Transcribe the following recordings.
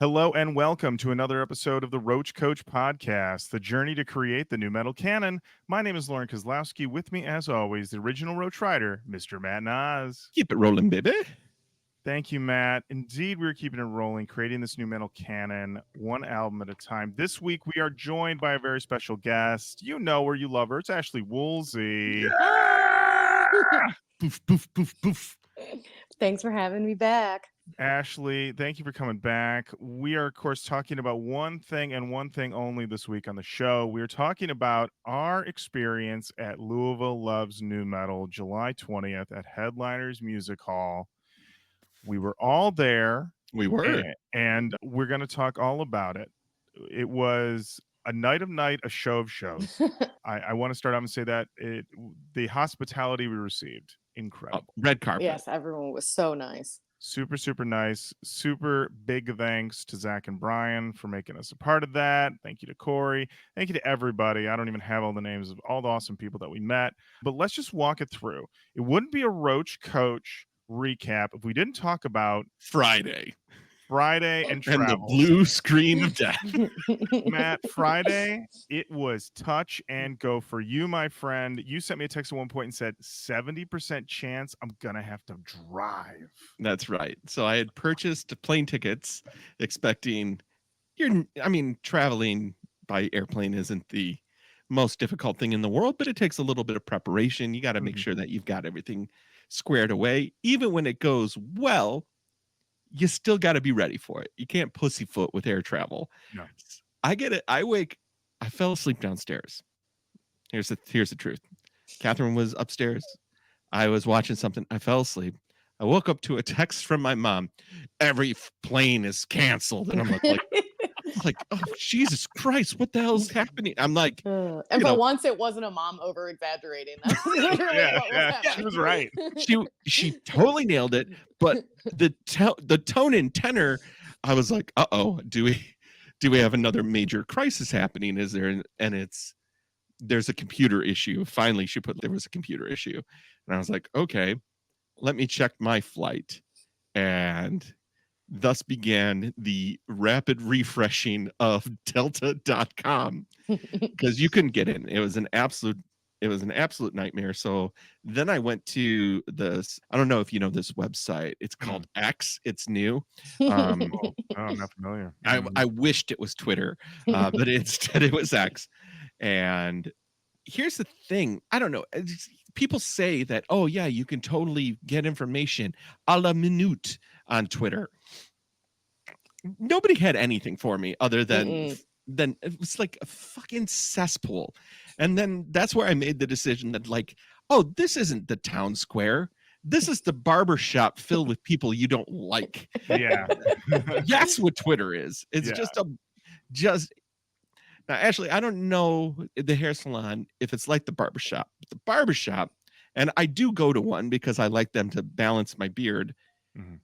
Hello and welcome to another episode of the Roach Coach Podcast, the journey to create the new metal canon. My name is Lauren Kozlowski. With me, as always, the original Roach Rider, Mr. Matt Nas. Keep it rolling, baby. Thank you, Matt. Indeed, we're keeping it rolling, creating this new metal canon one album at a time. This week, we are joined by a very special guest. You know her, you love her. It's Ashley Woolsey. Yeah! Poof, poof, poof, poof. Thanks for having me back. Ashley, thank you for coming back. We are, of course, talking about one thing and one thing only this week on the show. We're talking about our experience at Louisville Loves Nu-Metal, July 20th at Headliners Music Hall. We were all there. We were. And we're going to talk all about it. It was a night of night, a show of shows. I want to start out and say that the hospitality we received, incredible. Red carpet. Yes, everyone was so nice. Super, super nice. Super big thanks to Zach and Brian for making us a part of that. Thank you to Corey. Thank you to everybody. I don't even have all the names of all the awesome people that we met, but let's just walk it through. It wouldn't be a Roach Coach recap if we didn't talk about Friday and travel. the blue screen of death. Matt, Friday, it was touch and go for you, my friend. You sent me a text at one point and said 70% chance I'm gonna have to drive. That's right. So I had purchased plane tickets expecting traveling by airplane isn't the most difficult thing in the world, but it takes a little bit of preparation. You got to make sure that you've got everything squared away. Even when it goes well, you still got to be ready for it. You can't pussyfoot with air travel. No. I get it. I fell asleep downstairs. Here's the truth. Catherine was upstairs. I was watching something. I fell asleep. I woke up to a text from my mom. Every plane is canceled. And I'm like, oh, Jesus Christ, what the hell's happening? I'm like, and for once it wasn't a mom over exaggerating. That's literally what was happening. She was right. She totally nailed it. But the tone and tenor, I was like, uh-oh, do we have another major crisis happening? Is there? And there's a computer issue. Finally, she put there was a computer issue. And I was like, okay, let me check my flight. And thus began the rapid refreshing of delta.com because you couldn't get in. It was an absolute nightmare. So then I went to this, I don't know if you know this website. It's called X. It's new. I'm not familiar. I wished it was Twitter, but instead it was X. And here's the thing. I don't know. People say that, oh yeah, you can totally get information a la minute on Twitter. Nobody had anything for me other than it was like a fucking cesspool. And then that's where I made the decision that like, oh, this isn't the town square. This is the barber shop filled with people you don't like. Yeah. That's what Twitter is. It's just now, Ashley, I don't know the hair salon if it's like the barbershop. The barbershop, and I do go to one because I like them to balance my beard. Mm-hmm.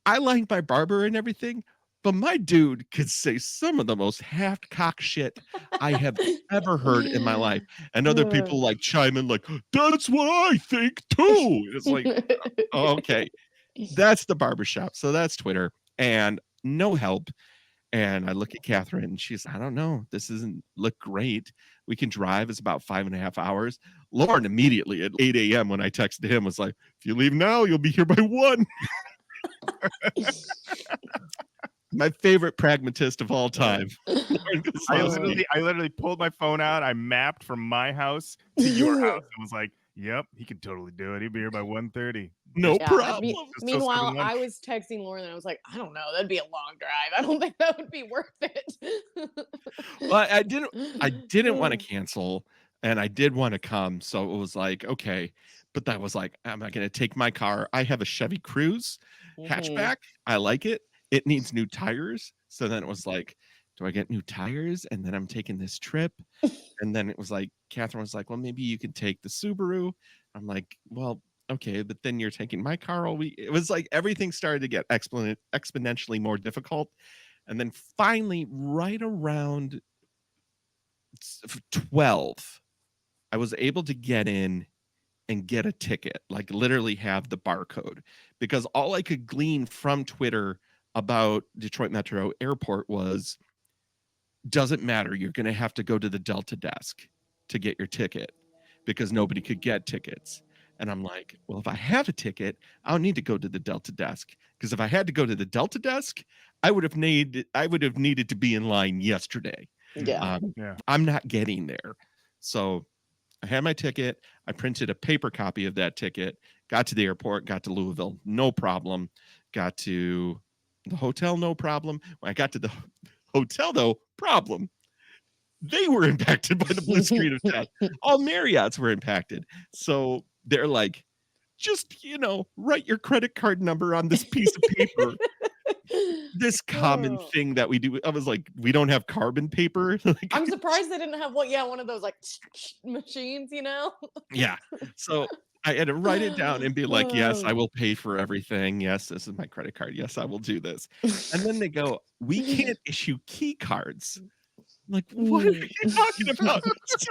I like my barber and everything, but my dude could say some of the most half-cock shit I have ever heard in my life. And other people like chime in like, that's what I think too. It's like, oh, okay, that's the barbershop. So that's Twitter and no help. And I look at Catherine and she's, I don't know, this doesn't look great. We can drive. It's about 5.5 hours. Lauren immediately at 8 a.m. when I texted him was like, if you leave now, you'll be here by 1. My favorite pragmatist of all time. I literally pulled my phone out. I mapped from my house to your house and was like, yep, he could totally do it. He'd be here by 1:30. No problem. Meanwhile, I was texting Lauren and I was like, I don't know, that'd be a long drive. I don't think that would be worth it. Well, I didn't want to cancel and I did want to come. So it was like, okay. But that was like, I'm not going to take my car. I have a Chevy Cruze hatchback. I like it. It needs new tires. So then it was like, do I get new tires? And then I'm taking this trip. And then it was like, Catherine was like, well, maybe you could take the Subaru. I'm like, well, okay, but then you're taking my car all week. It was like everything started to get exponentially more difficult. And then finally, right around 12, I was able to get in and get a ticket, like literally have the barcode, because all I could glean from Twitter about Detroit Metro Airport was, doesn't matter. You're going to have to go to the Delta desk to get your ticket because nobody could get tickets. And I'm like, well, if I have a ticket, I don't need to go to the Delta desk, because if I had to go to the Delta desk, I would have needed to be in line yesterday. Yeah. I'm not getting there. So I had my ticket. I printed a paper copy of that ticket, got to the airport, got to Louisville, no problem. Got to the hotel, no problem. When I got to the hotel, though, problem. They were impacted by the blue screen of death. All Marriotts were impacted. So they're like, just, write your credit card number on this piece of paper. This common thing that we do. I was like, we don't have carbon paper. Like, I'm surprised they didn't have one of those like machines, Yeah. So I had to write it down and be like, yes, I will pay for everything. Yes, this is my credit card. Yes, I will do this. And then they go, we can't issue key cards. I'm like, what are you talking about? So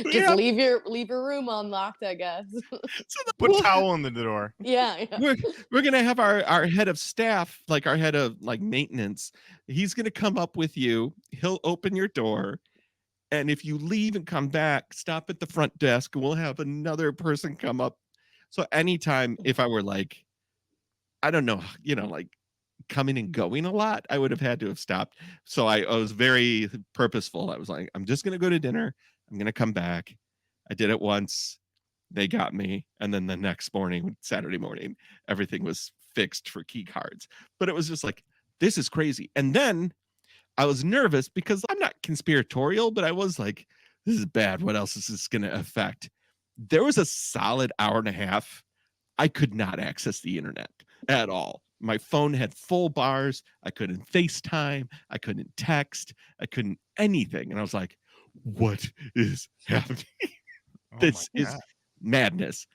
just leave your room unlocked, I guess. So put a towel in the door. Yeah. We're gonna have our head of staff, like our head of like maintenance. He's gonna come up with you. He'll open your door. And if you leave and come back, stop at the front desk, and we'll have another person come up. So anytime, if I were like, I don't know, like coming and going a lot, I would have had to have stopped. So I was very purposeful. I was like, I'm just going to go to dinner. I'm going to come back. I did it once. They got me. And then the next morning, Saturday morning, everything was fixed for key cards. But it was just like, this is crazy. And then I was nervous because I'm not conspiratorial, but I was like, this is bad. What else is this going to affect? There was a solid hour and a half. I could not access the internet at all. My phone had full bars. I couldn't FaceTime. I couldn't text. I couldn't anything. And I was like, what is happening? This is madness.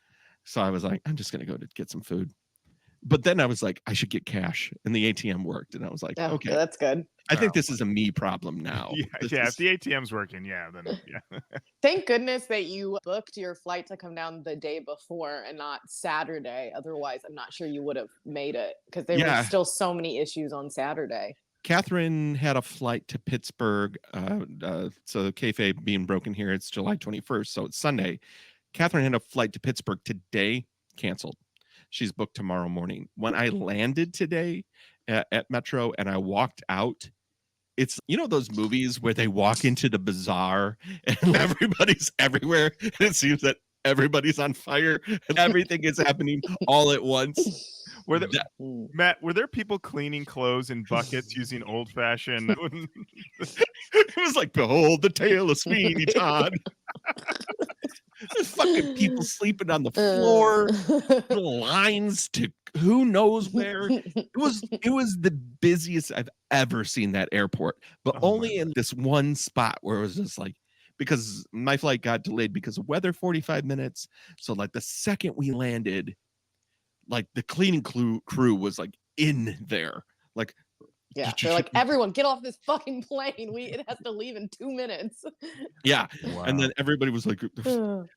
So I was like, I'm just going to go to get some food. But then I was like, I should get cash. And the ATM worked. And I was like, okay, that's good. I think this is a me problem now. If the ATM's working, then yeah. Thank goodness that you booked your flight to come down the day before and not Saturday. Otherwise, I'm not sure you would have made it, because there were still so many issues on Saturday. Catherine had a flight to Pittsburgh. So kayfabe being broken here, it's July 21st. So it's Sunday. Catherine had a flight to Pittsburgh today, canceled. She's booked tomorrow morning. When I landed today at Metro and I walked out, it's, those movies where they walk into the bazaar and everybody's everywhere. And it seems that everybody's on fire and everything is happening all at once. Matt, were there people cleaning clothes in buckets using old-fashioned? It was like, behold the tale of Sweeney Todd. There's fucking people sleeping on the floor, lines to who knows where. It was the busiest I've ever seen that airport, but only in this one spot where it was just like, because my flight got delayed because of weather, 45 minutes. So like the second we landed, like the cleaning crew was like in there, like, yeah, they're like, everyone get off this fucking plane. It has to leave in 2 minutes. Yeah. Wow. And then everybody was like, like even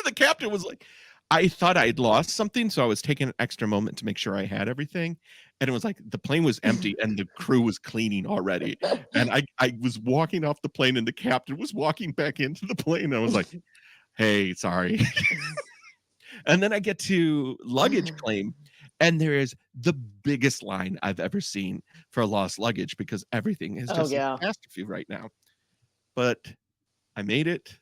the captain was like, I thought I'd lost something. So I was taking an extra moment to make sure I had everything. And it was like, the plane was empty and the crew was cleaning already. And I was walking off the plane and the captain was walking back into the plane. And I was like, hey, sorry. And then I get to luggage claim. And there is the biggest line I've ever seen for lost luggage, because everything is just a catastrophe right now. But I made it.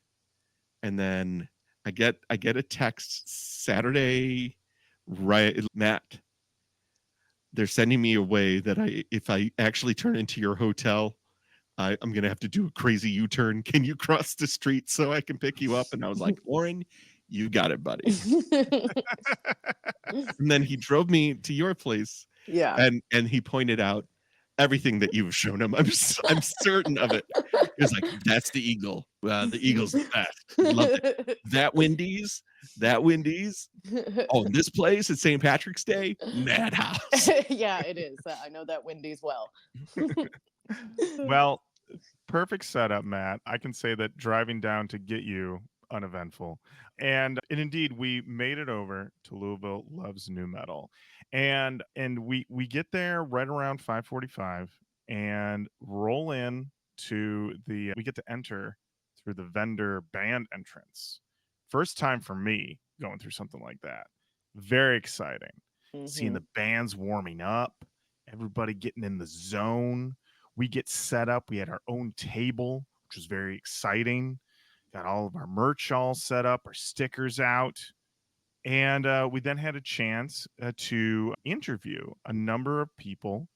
And then I get a text Saturday, right, Matt, they're sending me away that if I actually turn into your hotel, I'm going to have to do a crazy U-turn. Can you cross the street so I can pick you up? And I was like, Lauren, you got it, buddy. And then he drove me to your place. Yeah. And he pointed out everything that you've shown him. I'm certain of it. He was like, that's the Eagle. The Eagle's the best. Loved it. That Wendy's. Oh, this place at St. Patrick's Day, madhouse. Yeah, it is. I know that Wendy's well. Well, perfect setup, Matt. I can say that driving down to get you uneventful. And indeed, we made it over to Louisville Loves Nu-Metal. And we get there right around 5:45 and roll in to we get to enter through the vendor band entrance. First time for me going through something like that. Very exciting. Seeing the bands warming up, everybody getting in the zone. We get set up. We had our own table, which was very exciting. Got all of our merch all set up, our stickers out. And we then had a chance to interview a number of people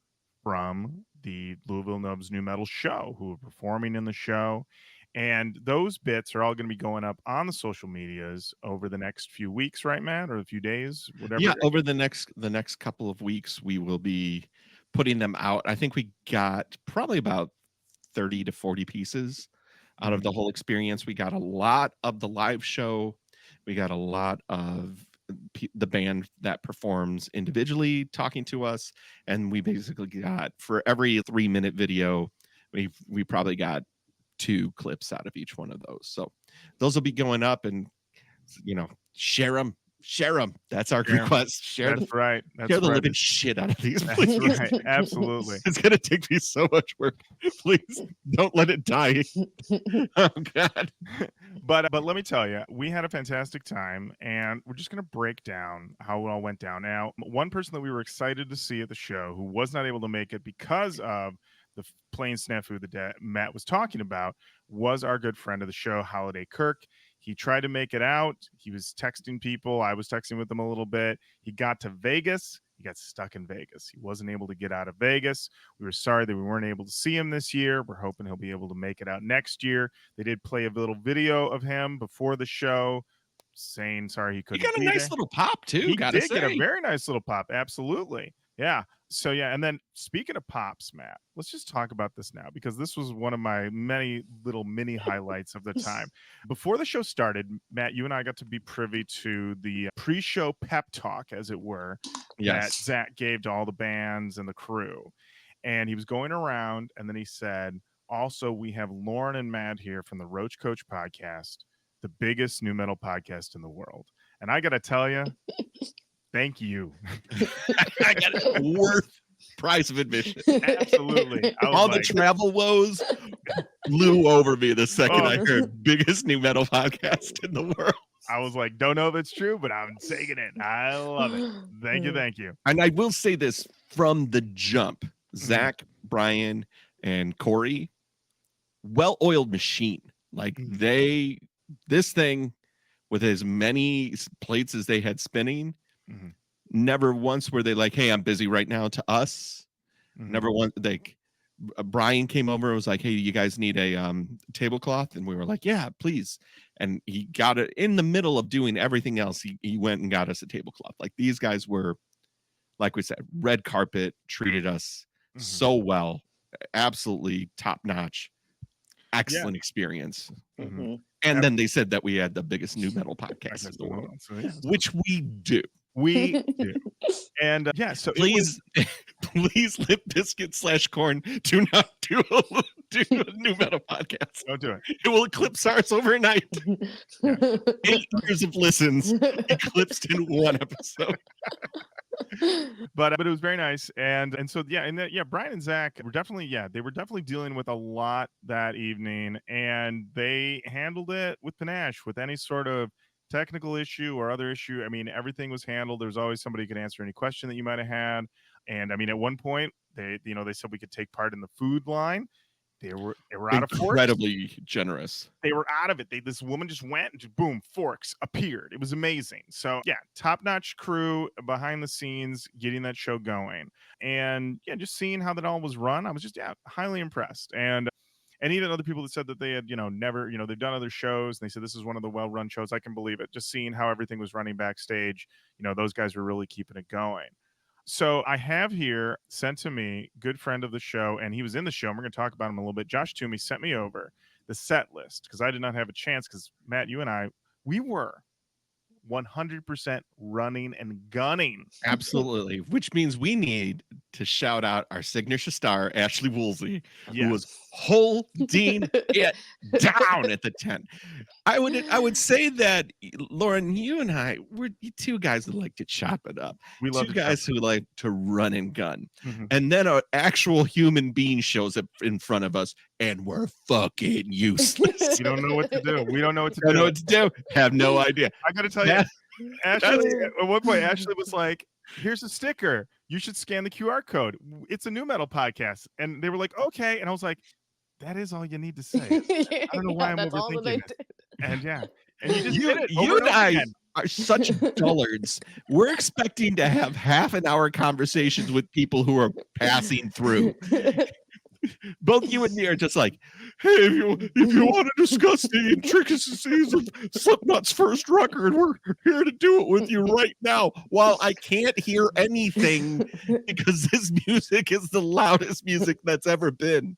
from the Louisville Loves Nu-Metal show who were performing in the show. And those bits are all going to be going up on the social medias over the next few weeks, right, Matt? Or a few days, whatever. Yeah, over the next couple of weeks, we will be putting them out. I think we got probably about 30 to 40 pieces out of the whole experience. We got a lot of the live show. We got a lot of the band that performs individually talking to us. And we basically got, for every 3-minute video, we probably got 2 clips out of each one of those. So those will be going up, and share them. That's our request. Share the living shit out of these. Please. That's right. Absolutely. It's gonna take me so much work. Please don't let it die. Oh God. But let me tell you, we had a fantastic time, and we're just gonna break down how it all went down. Now, one person that we were excited to see at the show who was not able to make it because of the plane snafu that Matt was talking about was our good friend of the show, Holiday Kirk. He tried to make it out. He was texting people. I was texting with him a little bit. He got to Vegas. He got stuck in Vegas. He wasn't able to get out of Vegas. We were sorry that we weren't able to see him this year. We're hoping he'll be able to make it out next year. They did play a little video of him before the show saying sorry he couldn't. He got a nice little pop too. He did get a very nice little pop. Absolutely. Yeah. So yeah, and then speaking of pops, Matt, let's just talk about this now, because this was one of my many little mini highlights of the time. Before the show started, Matt, you and I got to be privy to the pre-show pep talk, as it were, that Zach gave to all the bands and the crew. And he was going around, and then he said, also, we have Lauren and Matt here from the Roach Coach Podcast, the biggest nu metal podcast in the world. And I got to tell you, thank you. I got it. Worth price of admission. Absolutely. All the travel woes flew over me the second I heard biggest nu metal podcast in the world. I was like, don't know if it's true, but I'm taking it. I love it. Thank you. Thank you. And I will say this from the jump, Zach, Brian, and Corey, well-oiled machine. Like this thing with as many plates as they had spinning, never once were they like, hey, I'm busy right now to us. Never once. Brian came over and was like, hey, you guys need a tablecloth? And we were like, yeah, please. And he got it in the middle of doing everything else. He went and got us a tablecloth. Like, these guys were, like we said, red carpet, treated us so well. Absolutely top notch. Excellent experience. And then they said that we had the biggest nu metal podcast in the world, which we do. We do. And so please Limp Bizkit / Corn do not do a nu metal podcast. Don't do it. It will eclipse ours overnight. 8 years of listens eclipsed in one episode. But it was very nice. And so Brian and Zach were definitely dealing with a lot that evening, and they handled it with panache. With any sort of technical issue or other issue, I mean, everything was handled. There's always somebody who could answer any question that you might have had. And I mean, at one point they said we could take part in the food line. They were out of forks. Incredibly generous. They were out of it. This woman just went and boom, forks appeared. It was amazing. So yeah, top-notch crew behind the scenes getting that show going. And yeah, just seeing how that all was run, I was just highly impressed. And even other people that said that they had, never, they've done other shows, and they said this is one of the well-run shows. I can believe it. Just seeing how everything was running backstage, those guys were really keeping it going. So I have here sent to me, good friend of the show, and he was in the show, and we're going to talk about him a little bit. Josh Toomey sent me over the set list because I did not have a chance, because Matt, you and I, we were 100% running and gunning. Absolutely. Which means we need to shout out our signature star, Ashley Woolsey, who was holding it down at the tent. I would say that, Lauren, you and I, we're two guys that like to chop it up. We love two guys who like to run and gun. Mm-hmm. And then an actual human being shows up in front of us and we're fucking useless. You don't know what to do. We don't know what to don't do. know what to do. Have no idea. I got to tell you, Ashley, at one point, Ashley was like, here's a sticker. You should scan the QR code. It's a nu-metal podcast. And they were like, okay. And I was like, that is all you need to say. I don't know why I'm overthinking it. And and you just did it. You and I are such dullards. We're expecting to have half an hour conversations with people who are passing through. Both you and me are just like, hey, if you want to discuss the intricacies of Slipknot's first record, we're here to do it with you right now. While I can't hear anything because this music is the loudest music that's ever been.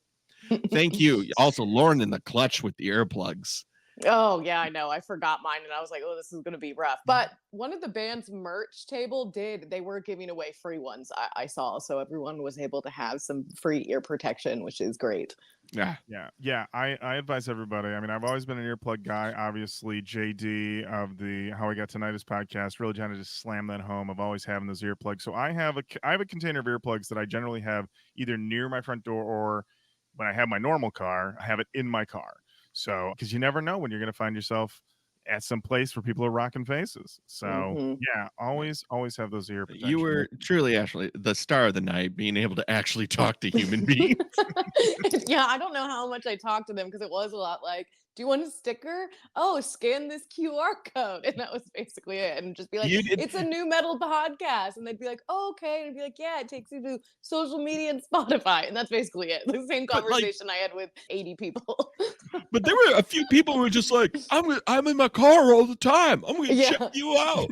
Thank you. Also, Lauren in the clutch with the earplugs. Oh, yeah, I know. I forgot mine and I was like, oh, this is going to be rough. But one of the band's merch table they were giving away free ones, I saw. So everyone was able to have some free ear protection, which is great. Yeah. I advise everybody. I mean, I've always been an earplug guy. Obviously, JD of the How I Got Tinnitus podcast really trying to just slam that home of always having those earplugs. So I have a container of earplugs that I generally have either near my front door or when I have my normal car, I have it in my car. So, because you never know when you're going to find yourself at some place where people are rocking faces. So, always have those ear protection. You were truly, Ashley, the star of the night, being able to actually talk to human beings. Yeah, I don't know how much I talked to them because it was a lot like, do you want a sticker? Oh, scan this QR code. And that was basically it. And just be like, it's a nu-metal podcast. And they'd be like, oh, okay. And I'd be like, yeah, it takes you to social media and Spotify. And that's basically it. The same conversation I had with 80 people. But there were a few people who were just like, I'm in my car all the time. I'm going to check you out.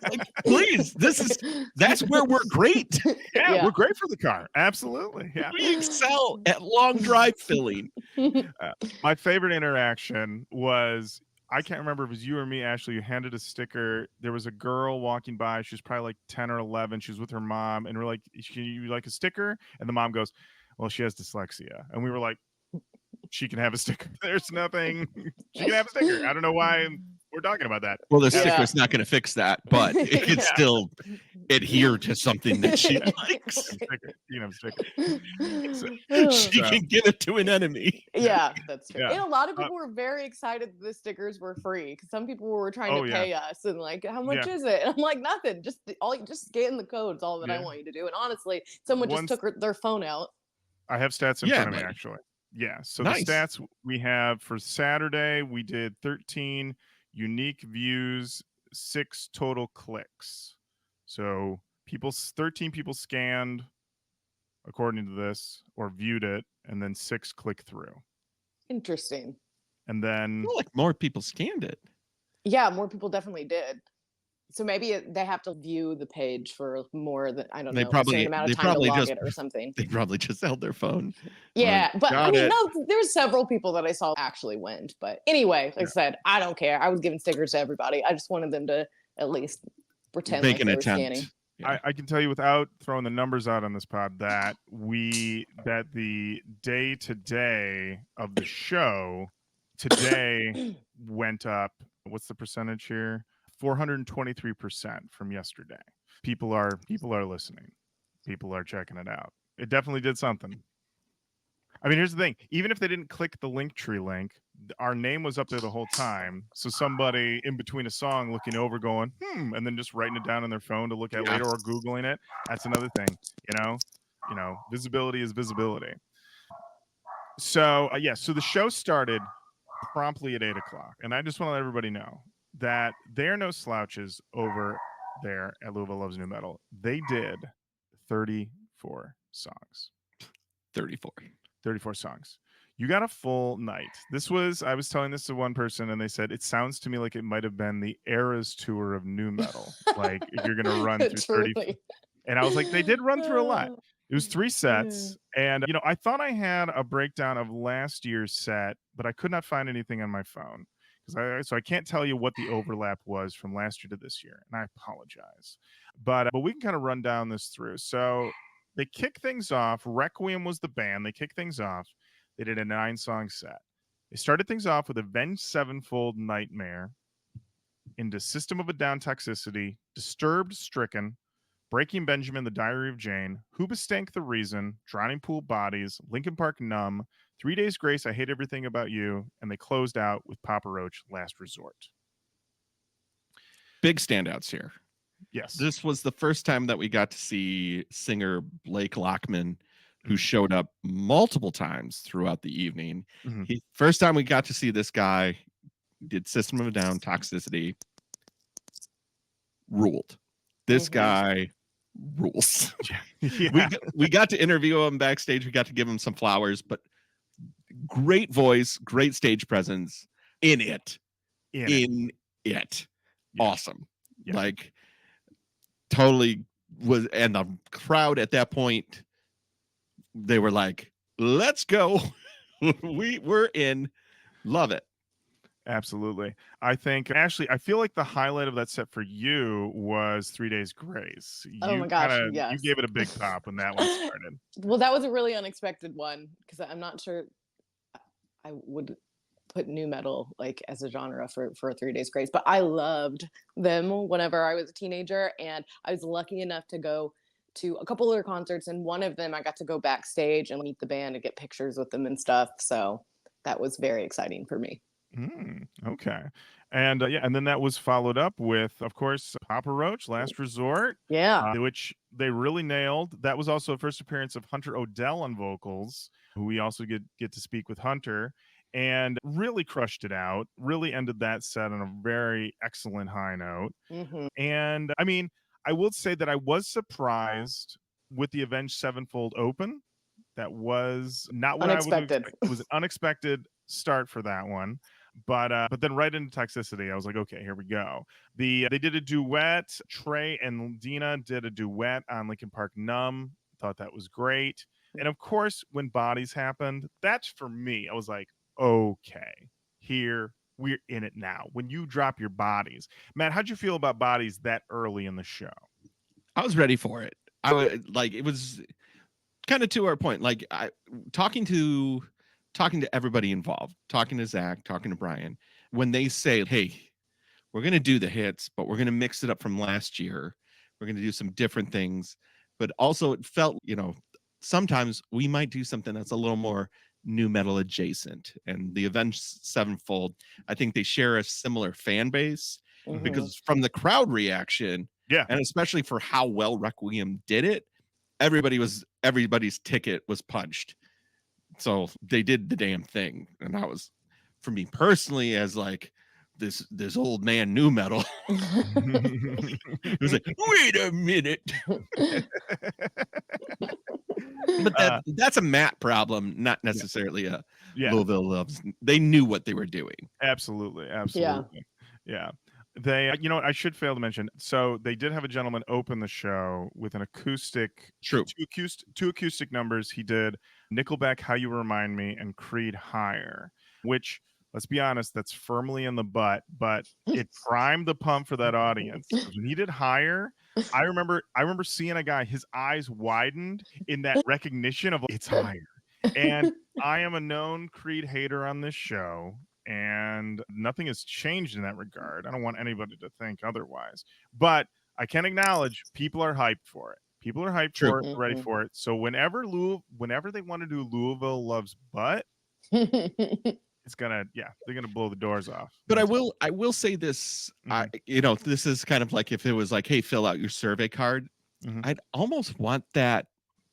Like, please, that's where we're great. Yeah, we're great for the car. Absolutely. Yeah. We excel at long drive filling. My favorite interaction was, I can't remember if it was you or me, Ashley, you handed a sticker. There was a girl walking by. She was probably like 10 or 11. She was with her mom. And we're like, can you like a sticker? And the mom goes, well, she has dyslexia. And we were like, she can have a sticker. There's nothing. She can have a sticker. I don't know why we're talking about that. Well, the sticker's not going to fix that, but it can still adhere to something that she likes. You know, sticker. She can give it to an enemy. Yeah, that's true. And a lot of people were very excited that the stickers were free because some people were trying to pay us and like, how much is it? And I'm like, nothing. Just scan the codes. All that I want you to do. And honestly, someone just took their phone out. I have stats in front of me actually. Yeah. So the stats we have for Saturday, we did 13 unique views, 6 total clicks. So 13 people scanned according to this or viewed it, and then 6 click through. Interesting. And then like more people scanned it. Yeah, more people definitely did. So maybe they have to view the page for more than, I don't know, a certain amount of time to log it or something. They probably just held their phone. Yeah, but I mean, no, there's several people that I saw actually went. But anyway, like I said, I don't care. I was giving stickers to everybody. I just wanted them to at least pretend like they were scanning. Yeah. I can tell you without throwing the numbers out on this pod that the day to day of the show today went up. What's the percentage here? 423% from yesterday. People are listening. People are checking it out. It definitely did something. I mean, here's the thing. Even if they didn't click the Linktree link, our name was up there the whole time. So somebody in between a song looking over going, and then just writing it down on their phone to look at later or Googling it. That's another thing, you know, visibility is visibility. So so the show started promptly at 8:00. And I just want to let everybody know that they're no slouches over there at Louisville Loves Nu-Metal. They did 34 songs. 34 songs. You got a full night. I was telling this to one person and they said, it sounds to me like it might have been the Eras tour of nu-metal. Like if you're going to run through 30. And I was like, they did run through a lot. It was 3 sets. And, I thought I had a breakdown of last year's set, but I could not find anything on my phone. So I can't tell you what the overlap was from last year to this year, and I apologize. But we can kind of run down this through. So they kick things off. Requiem was the band. They kicked things off. They did a 9-song set. They started things off with Avenged Sevenfold Nightmare, into System of a Down Toxicity, Disturbed Stricken, Breaking Benjamin, The Diary of Jane, Hoobastank The Reason, Drowning Pool Bodies, Linkin Park Numb, 3 Days Grace, I Hate Everything About You, and they closed out with Papa Roach, Last Resort. Big standouts here. Yes. This was the first time that we got to see singer Blake Lachman, who showed up multiple times throughout the evening. First time we got to see this guy, did System of a Down, Toxicity, ruled. This guy rules. Yeah. We got to interview him backstage. We got to give him some flowers, but great voice, great stage presence in it. Yeah. Awesome. Yeah. Like totally was. And the crowd at that point, they were like, let's go. We're in. Love it. Absolutely. I think, Ashley, I feel like the highlight of that set for you was 3 Days Grace. Oh my gosh, yes. You gave it a big pop when that one started. Well, that was a really unexpected one because I'm not sure I would put nu metal like as a genre for 3 Days Grace, but I loved them whenever I was a teenager, and I was lucky enough to go to a couple of their concerts, and one of them I got to go backstage and meet the band and get pictures with them and stuff. So that was very exciting for me. Okay. And and then that was followed up with, of course, Papa Roach, Last Resort. Yeah. Which they really nailed. That was also a first appearance of Hunter O'Dell on vocals, who we also get to speak with Hunter, and really crushed it out, really ended that set on a very excellent high note. And I mean, I will say that I was surprised with the Avenged Sevenfold Open. That was not what unexpected. I would expect. It was an unexpected start for that one. But then right into Toxicity, I was like, okay, here we go. They did a duet. Trey and Dina did a duet on Linkin Park Numb. Thought that was great. And of course, when Bodies happened, that's for me. I was like, okay, here we're in it now. When you drop your Bodies, Matt, how'd you feel about Bodies that early in the show? I was ready for it. I would like it was kind of to our point. Like talking to everybody involved, talking to Zach, talking to Brian, when they say, hey, we're going to do the hits, but we're going to mix it up from last year. We're going to do some different things. But also it felt, sometimes we might do something that's a little more nu metal adjacent. And the Avenged Sevenfold, I think they share a similar fan base because from the crowd reaction, and especially for how well Requiem did it, everybody's ticket was punched. So they did the damn thing. And that was, for me personally, as like this old man nu metal. It was like, wait a minute. But that's a Matt problem, not necessarily a Louisville Loves. They knew what they were doing. Absolutely. Yeah. They, I should fail to mention. So they did have a gentleman open the show with an acoustic, two acoustic numbers. He did Nickelback, How You Remind Me, and Creed, Higher, which, let's be honest, that's firmly in the butt, but it primed the pump for that audience. When he did Higher, I remember seeing a guy, his eyes widened in that recognition of it's higher. And I am a known Creed hater on this show, and nothing has changed in that regard. I don't want anybody to think otherwise, but I can acknowledge people are hyped for it. People are hyped for it, ready for it. So whenever they want to do Louisville Loves Butt, it's gonna, they're gonna blow the doors off. But I will say this, this is kind of like if it was like, hey, fill out your survey card. I'd almost want that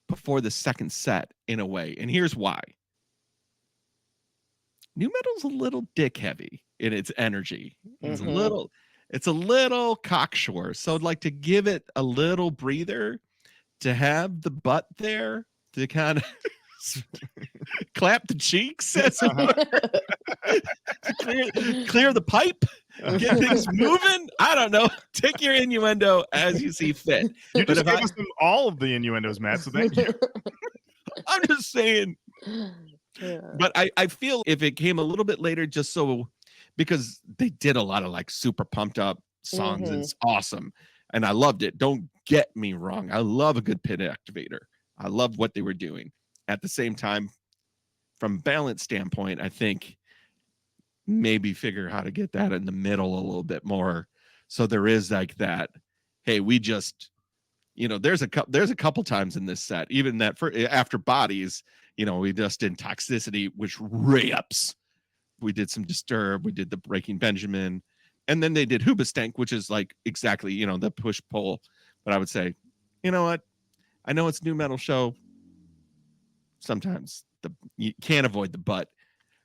before the second set in a way, and here's why. Nu metal's a little dick heavy in its energy. It's a little cocksure. So I'd like to give it a little breather, to have the butt there to kind of clap the cheeks, as clear the pipe, get things moving. I don't know. Take your innuendo as you see fit. You just gave us all of the innuendos, Matt. So thank you. I'm just saying. Yeah. But I feel if it came a little bit later, just so because they did a lot of like super pumped up songs. And it's awesome. And I loved it. Don't get me wrong. I love a good pit activator. I loved what they were doing. At the same time, from balance standpoint, I think maybe figure how to get that in the middle a little bit more. So there is like that, hey, we just, there's a couple times in this set, even that for after Bodies, we just did Toxicity, which rips. We did some Disturb, we did the Breaking Benjamin, and then they did Hoobastank, which is like exactly, the push pull. But I would say, you know what? I know it's nu metal show. Sometimes you can't avoid the butt.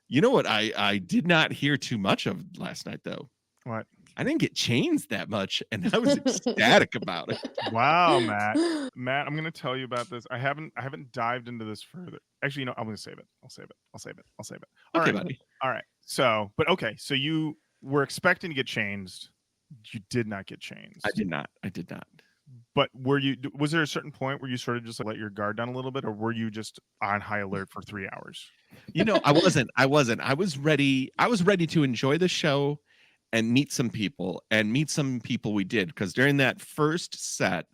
You know what I did not hear too much of last night though? What? I didn't get chains that much, and I was ecstatic about it. Wow, Matt. Matt, I'm gonna tell you about this. I haven't dived into this further. Actually, I'm gonna save it. I'll save it. All okay, right, buddy. All right. So you were expecting to get chains. You did not get chains. I did not. But was there a certain point where you sort of just let your guard down a little bit, or were you just on high alert for 3 hours? I wasn't. I was ready. I was ready to enjoy the show and meet some people we did, because during that first set,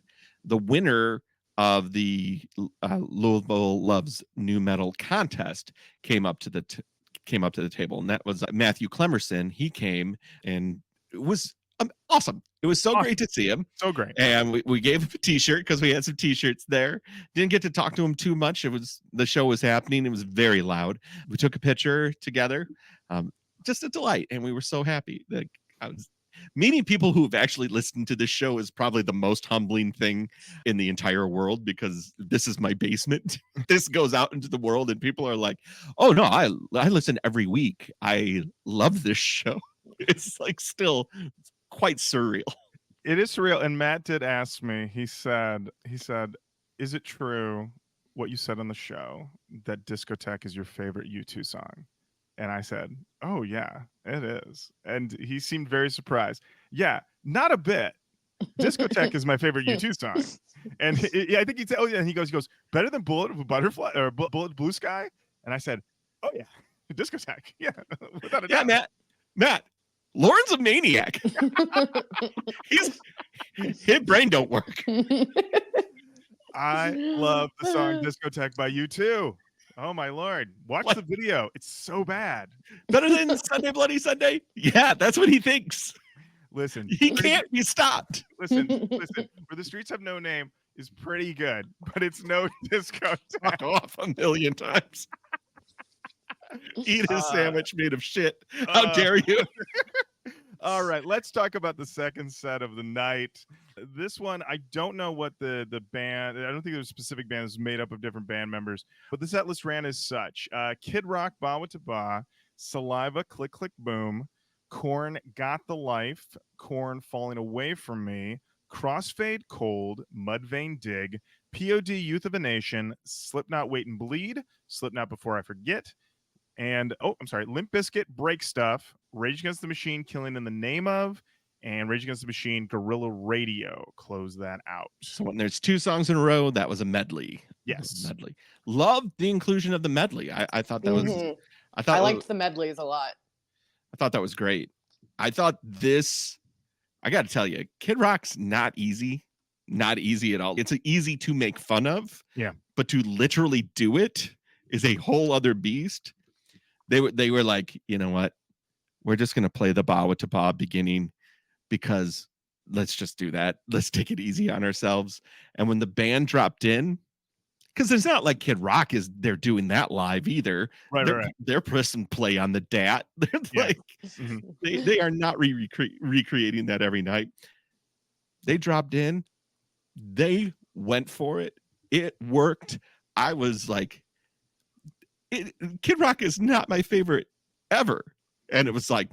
the winner of the Louisville Loves Nu-Metal contest came up to the table, and that was Matthew Clemerson. He came, and it was awesome. It was so great to see him. So great. And we gave him a t-shirt because we had some t-shirts there. Didn't get to talk to him too much. The show was happening. It was very loud. We took a picture together. Just a delight. And we were so happy. Like, meeting people who've actually listened to this show is probably the most humbling thing in the entire world, because this is my basement. This goes out into the world and people are like, oh no, I listen every week. I love this show. It's like still quite surreal. It is surreal. And Matt did ask me, he said, is it true what you said on the show that Discotheque is your favorite U2 song? And I said, oh yeah, it is. And he seemed very surprised. Yeah, not a bit. Discotheque is my favorite U2 song. And I think he said, oh yeah. And he goes, better than Bullet Butterfly or Bullet Blue Sky? And I said, oh yeah, Discotheque. Yeah, without a doubt. Matt, Lauren's a maniac. His brain don't work. I love the song Discotheque by U2. Oh my Lord. Watch the video. It's so bad. Better than Sunday Bloody Sunday? Yeah, that's what he thinks. Listen. He can't be stopped. Listen. Where the Streets Have No Name is pretty good, but it's no Discotheque. Off a million times. Eat a sandwich made of shit. How dare you? All right, let's talk about the second set of the night. This one, I don't know what the band, I don't think there's a specific band that's made up of different band members, but the set list ran as such. Kid Rock, Ba Wata Ba, Saliva, Click Click Boom, Korn, Got the Life, Korn, Falling Away From Me, Crossfade, Cold, Mudvayne, Dig, POD, Youth of a Nation, Slipknot, Wait and Bleed, Slipknot, Before I Forget, and Limp Bizkit, Break Stuff, Rage Against the Machine, Killing in the Name Of, and Rage Against the Machine, Guerrilla Radio. Close that out. So when there's two songs in a row, that was a medley. Yes. Medley. Loved the inclusion of the medley. I thought that was I liked the medleys a lot. I thought that was great. I thought this, I got to tell you, Kid Rock's not easy. Not easy at all. It's easy to make fun of. Yeah. But to literally do it is a whole other beast. They were like, you know what? We're just going to play the Ba Wata Ba beginning because let's just do that. Let's take it easy on ourselves. And when the band dropped in, because it's not like Kid Rock they're doing that live either. Right. They're pressing play on the DAT. They're like, they are not recreating that every night. They dropped in. They went for it. It worked. I was like, Kid Rock is not my favorite ever. And it was like,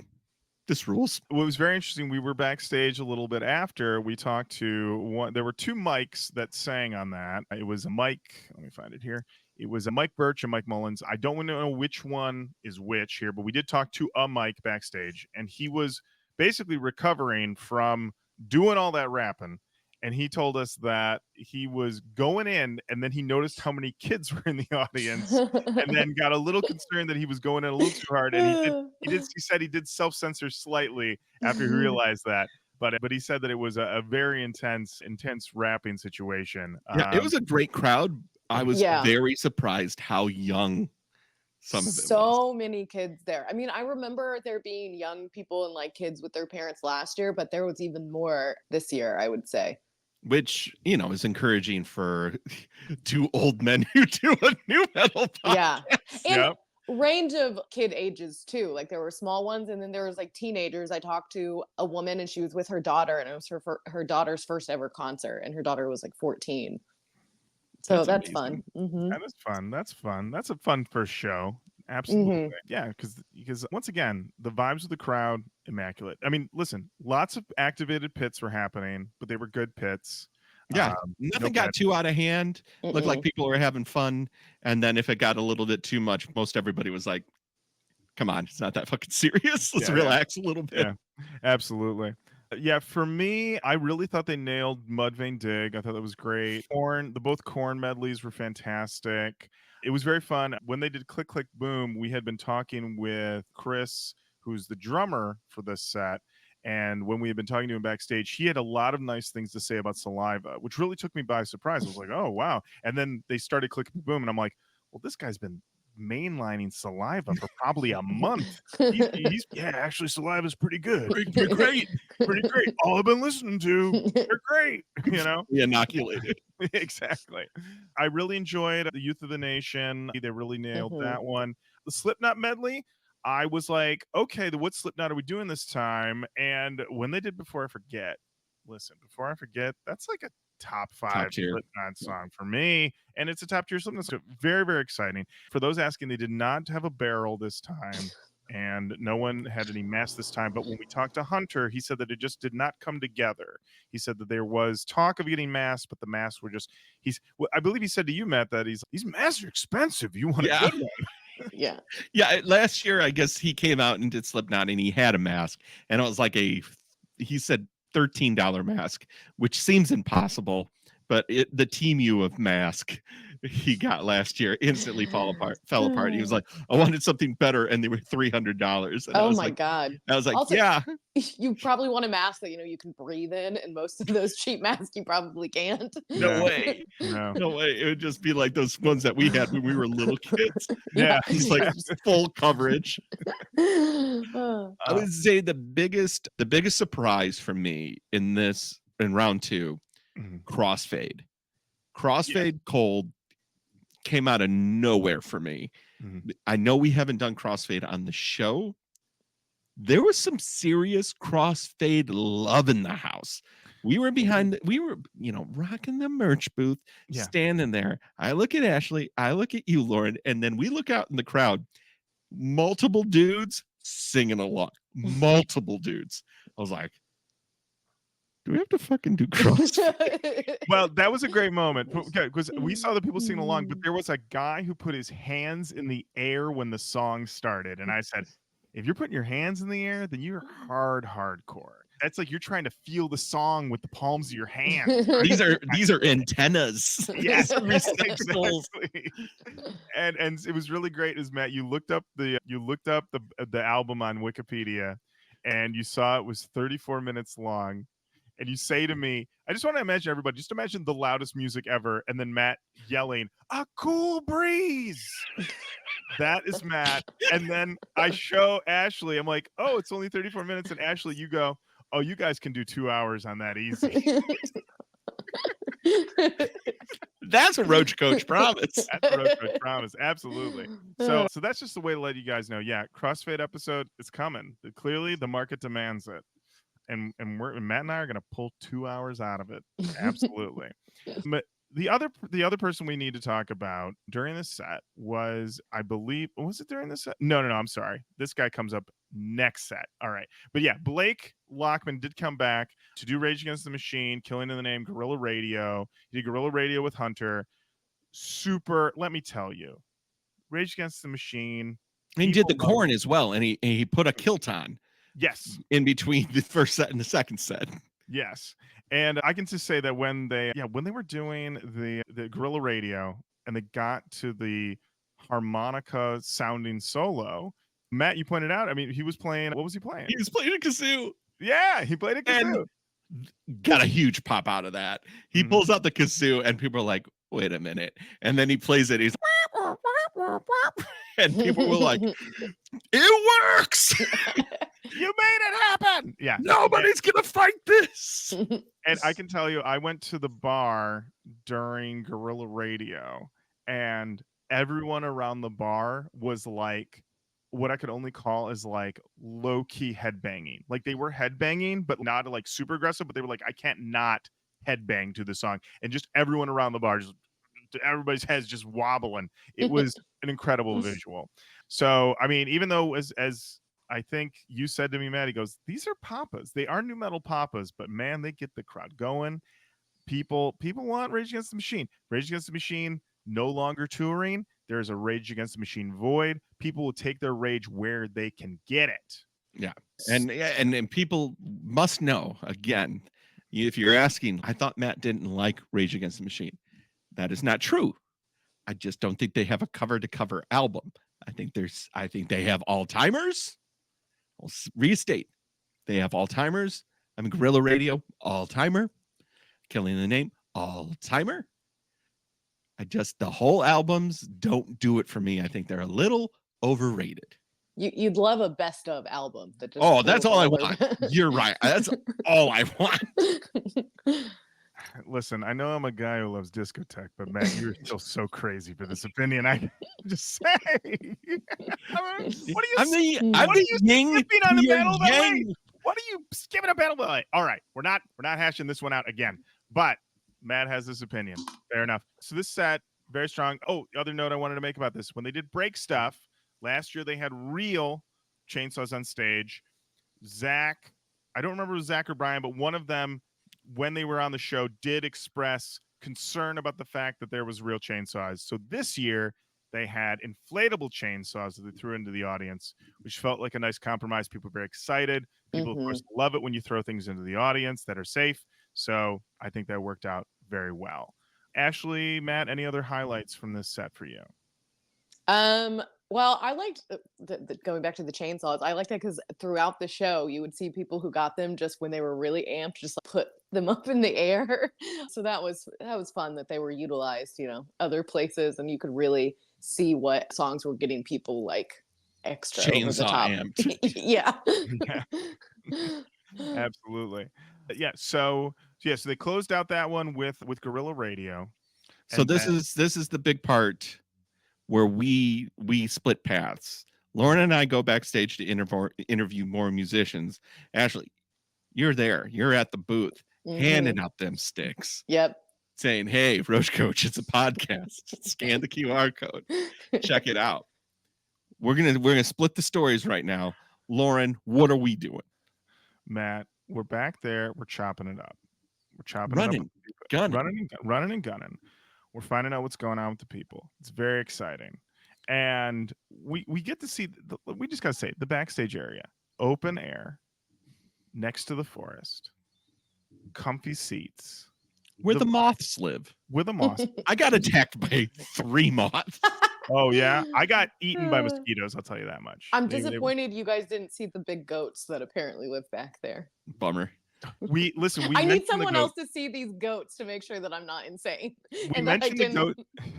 this rules. What was very interesting, we were backstage a little bit after. We talked to one. There were two mics that sang on that. It was a Mike. Let me find it here. It was a Mike Birch and Mike Mullins. I don't want to know which one is which here, but we did talk to a Mike backstage, and he was basically recovering from doing all that rapping and he told us that he was going in and then he noticed how many kids were in the audience and then got a little concerned that he was going in a little too hard. And he said he did self-censor slightly after he realized that. But he said that it was a very intense rapping situation. Yeah, it was a great crowd. I was very surprised how young some of it was. So many kids there. I mean, I remember there being young people and like kids with their parents last year, but there was even more this year, I would say. Which, you know, is encouraging for two old men who do a nu metal podcast. Yeah. And range of kid ages too. Like there were small ones, and then there was like teenagers. I talked to a woman and she was with her daughter, and it was her daughter's first ever concert, and her daughter was like 14. So that's fun. Mm-hmm. That is fun. That's fun. That's a fun first show. Absolutely. Mm-hmm. Yeah, because once again, the vibes of the crowd, immaculate. I mean, listen, lots of activated pits were happening, but they were good pits. Yeah, nothing got too out of hand. Looked like people were having fun. And then if it got a little bit too much, most everybody was like, come on, it's not that fucking serious. Let's relax a little bit. Yeah, absolutely. Yeah, for me, I really thought they nailed Mudvayne Dig. I thought that was great. Both Korn medleys were fantastic. It was very fun. When they did Click Click Boom, we had been talking with Chris, who's the drummer for this set. And when we had been talking to him backstage, he had a lot of nice things to say about Saliva, which really took me by surprise. I was like, oh, wow. And then they started Click Click Boom, and I'm like, well, this guy's been mainlining Saliva for probably a month. Actually Saliva's pretty good. Pretty great. All I've been listening to, they're great. You know? We inoculated. Exactly. I really enjoyed the Youth of the Nation. They really nailed that one. The Slipknot medley, I was like, okay, what Slipknot are we doing this time? And when they did Before I Forget, that's like a top 5 Slipknot song for me, and it's a top tier Slipknot song. Very, very exciting. For those asking, they did not have a barrel this time, and no one had any mask this time. But when we talked to Hunter, he said that it just did not come together. He said that there was talk of getting masks, but the masks were just. I believe he said to you, Matt, that these masks are expensive. You want a good one. Yeah. Last year, I guess he came out and did Slipknot, and he had a mask, and it was like he said $13 mask, which seems impossible, but the Teemu of mask he got last year instantly fell apart. He was like, I wanted something better, and they were $300. Oh my God. I was like, also, you probably want a mask that you can breathe in, and most of those cheap masks you probably can't. No way. No way. It would just be like those ones that we had when we were little kids. It's like full coverage. I would say the biggest surprise for me in round 2, Crossfade. Cold came out of nowhere for me. I know we haven't done Crossfade on the show. There was some serious Crossfade love in the house. We were rocking the merch booth, standing there. I look at Ashley, I look at you, Lauren, and then we look out in the crowd. Multiple dudes singing along. Multiple dudes. I was like, do we have to fucking do Crossfade? Well, that was a great moment because we saw the people singing along, but there was a guy who put his hands in the air when the song started. And I said, if you're putting your hands in the air, then you're hardcore. That's like you're trying to feel the song with the palms of your hands. These are antennas. Yes, exactly. And it was really great. As Matt, you looked up the album on Wikipedia, and you saw it was 34 minutes long. And you say to me, I just want to imagine everybody, just imagine the loudest music ever, and then Matt yelling, "A cool breeze." That is Matt. And then I show Ashley, I'm like, oh, it's only 34 minutes. And Ashley, you go, oh, you guys can do 2 hours on that easy. That's a Roach Coach promise. That's a Roach Coach promise. Absolutely. So that's just the way to let you guys know. Yeah, Crossfade episode is coming. Clearly, the market demands it. And Matt and I are going to pull 2 hours out of it. Absolutely. But the other person we need to talk about during this set was, I believe, was it during this set? No, I'm sorry. This guy comes up next set. All right. But yeah, Blake Lachman did come back to do Rage Against the Machine, Killing in the Name, Guerrilla Radio. He did Guerrilla Radio with Hunter. Super, let me tell you, Rage Against the Machine. He did the Korn as well, and he put a kilt on. Yes. In between the first set and the second set. Yes. And I can just say that when they were doing the guerrilla radio and they got to the harmonica sounding solo, Matt, you pointed out, I mean, he was playing, what was he playing? He was playing a kazoo. Yeah, he played a kazoo. And got a huge pop out of that. He pulls out the kazoo and people are like, wait a minute. And then he plays it. He's and people were like, it works. You made it happen. Yeah. Nobody's going to fight this. And I can tell you, I went to the bar during guerrilla radio and everyone around the bar was like what I could only call is like low-key headbanging. Like they were headbanging, but not like super aggressive, but they were like, I can't not headbang to the song. And just everyone around the bar, just everybody's heads just wobbling. It was an incredible visual. So, I mean, even though as I think you said to me, Matt, he goes, these are papas. They are nu metal papas, but man, they get the crowd going. People want Rage Against the Machine. Rage Against the Machine no longer touring. There's a Rage Against the Machine void. People will take their rage where they can get it. Yeah. And people must know, again, if you're asking, I thought Matt didn't like Rage Against the Machine. That is not true. I just don't think they have a cover to cover album. I think they have all-timers. I'll restate. They have all-timers. I mean, Guerrilla Radio, all-timer. Killing the Name, all-timer. The whole albums don't do it for me. I think they're a little overrated. You'd love a best of album. That's all I want. You're right. That's all I want. Listen, I know I'm a guy who loves discotheque, but Matt, you're still so crazy for this opinion. I just say, what are you skipping on the battle of LA? What are you skipping a battle of LA? All right, we're not hashing this one out again, but Matt has this opinion. Fair enough. So this set, very strong. Oh, the other note I wanted to make about this. When they did break stuff, last year they had real chainsaws on stage. Zach, I don't remember if it was Zach or Brian, but one of them, when they were on the show, did express concern about the fact that there was real chainsaws. So this year they had inflatable chainsaws that they threw into the audience, which felt like a nice compromise. People were very excited. People, of course, love it when you throw things into the audience that are safe. So I think that worked out very well. Ashley, Matt, any other highlights from this set for you? Well, I liked going back to the chainsaws. I liked that because throughout the show, you would see people who got them just when they were really amped, just like put them up in the air. So that was fun that they were utilized, other places, and you could really see what songs were getting people like extra over the top. Amped. Yeah. Absolutely. Yeah. So they closed out that one with Guerrilla Radio. So this is the big part where we split paths. Lauren and I go backstage to interview more musicians. Ashley, you're there. You're at the booth, handing out them sticks. Yep. Saying, hey, Roach Coach, it's a podcast. Scan the QR code. Check it out. We're gonna split the stories right now. Lauren, what are we doing? Matt, we're back there. We're chopping it up. We're chopping running, it up. Running and gunning. We're finding out what's going on with the people. It's very exciting. And we get to see, we just got to say, the backstage area, open air, next to the forest, comfy seats. Where the moths live. Where the moths. I got attacked by 3 moths. Oh, yeah? I got eaten by mosquitoes, I'll tell you that much. I'm disappointed you guys didn't see the big goats that apparently live back there. Bummer. I need someone else to see these goats to make sure that I'm not insane.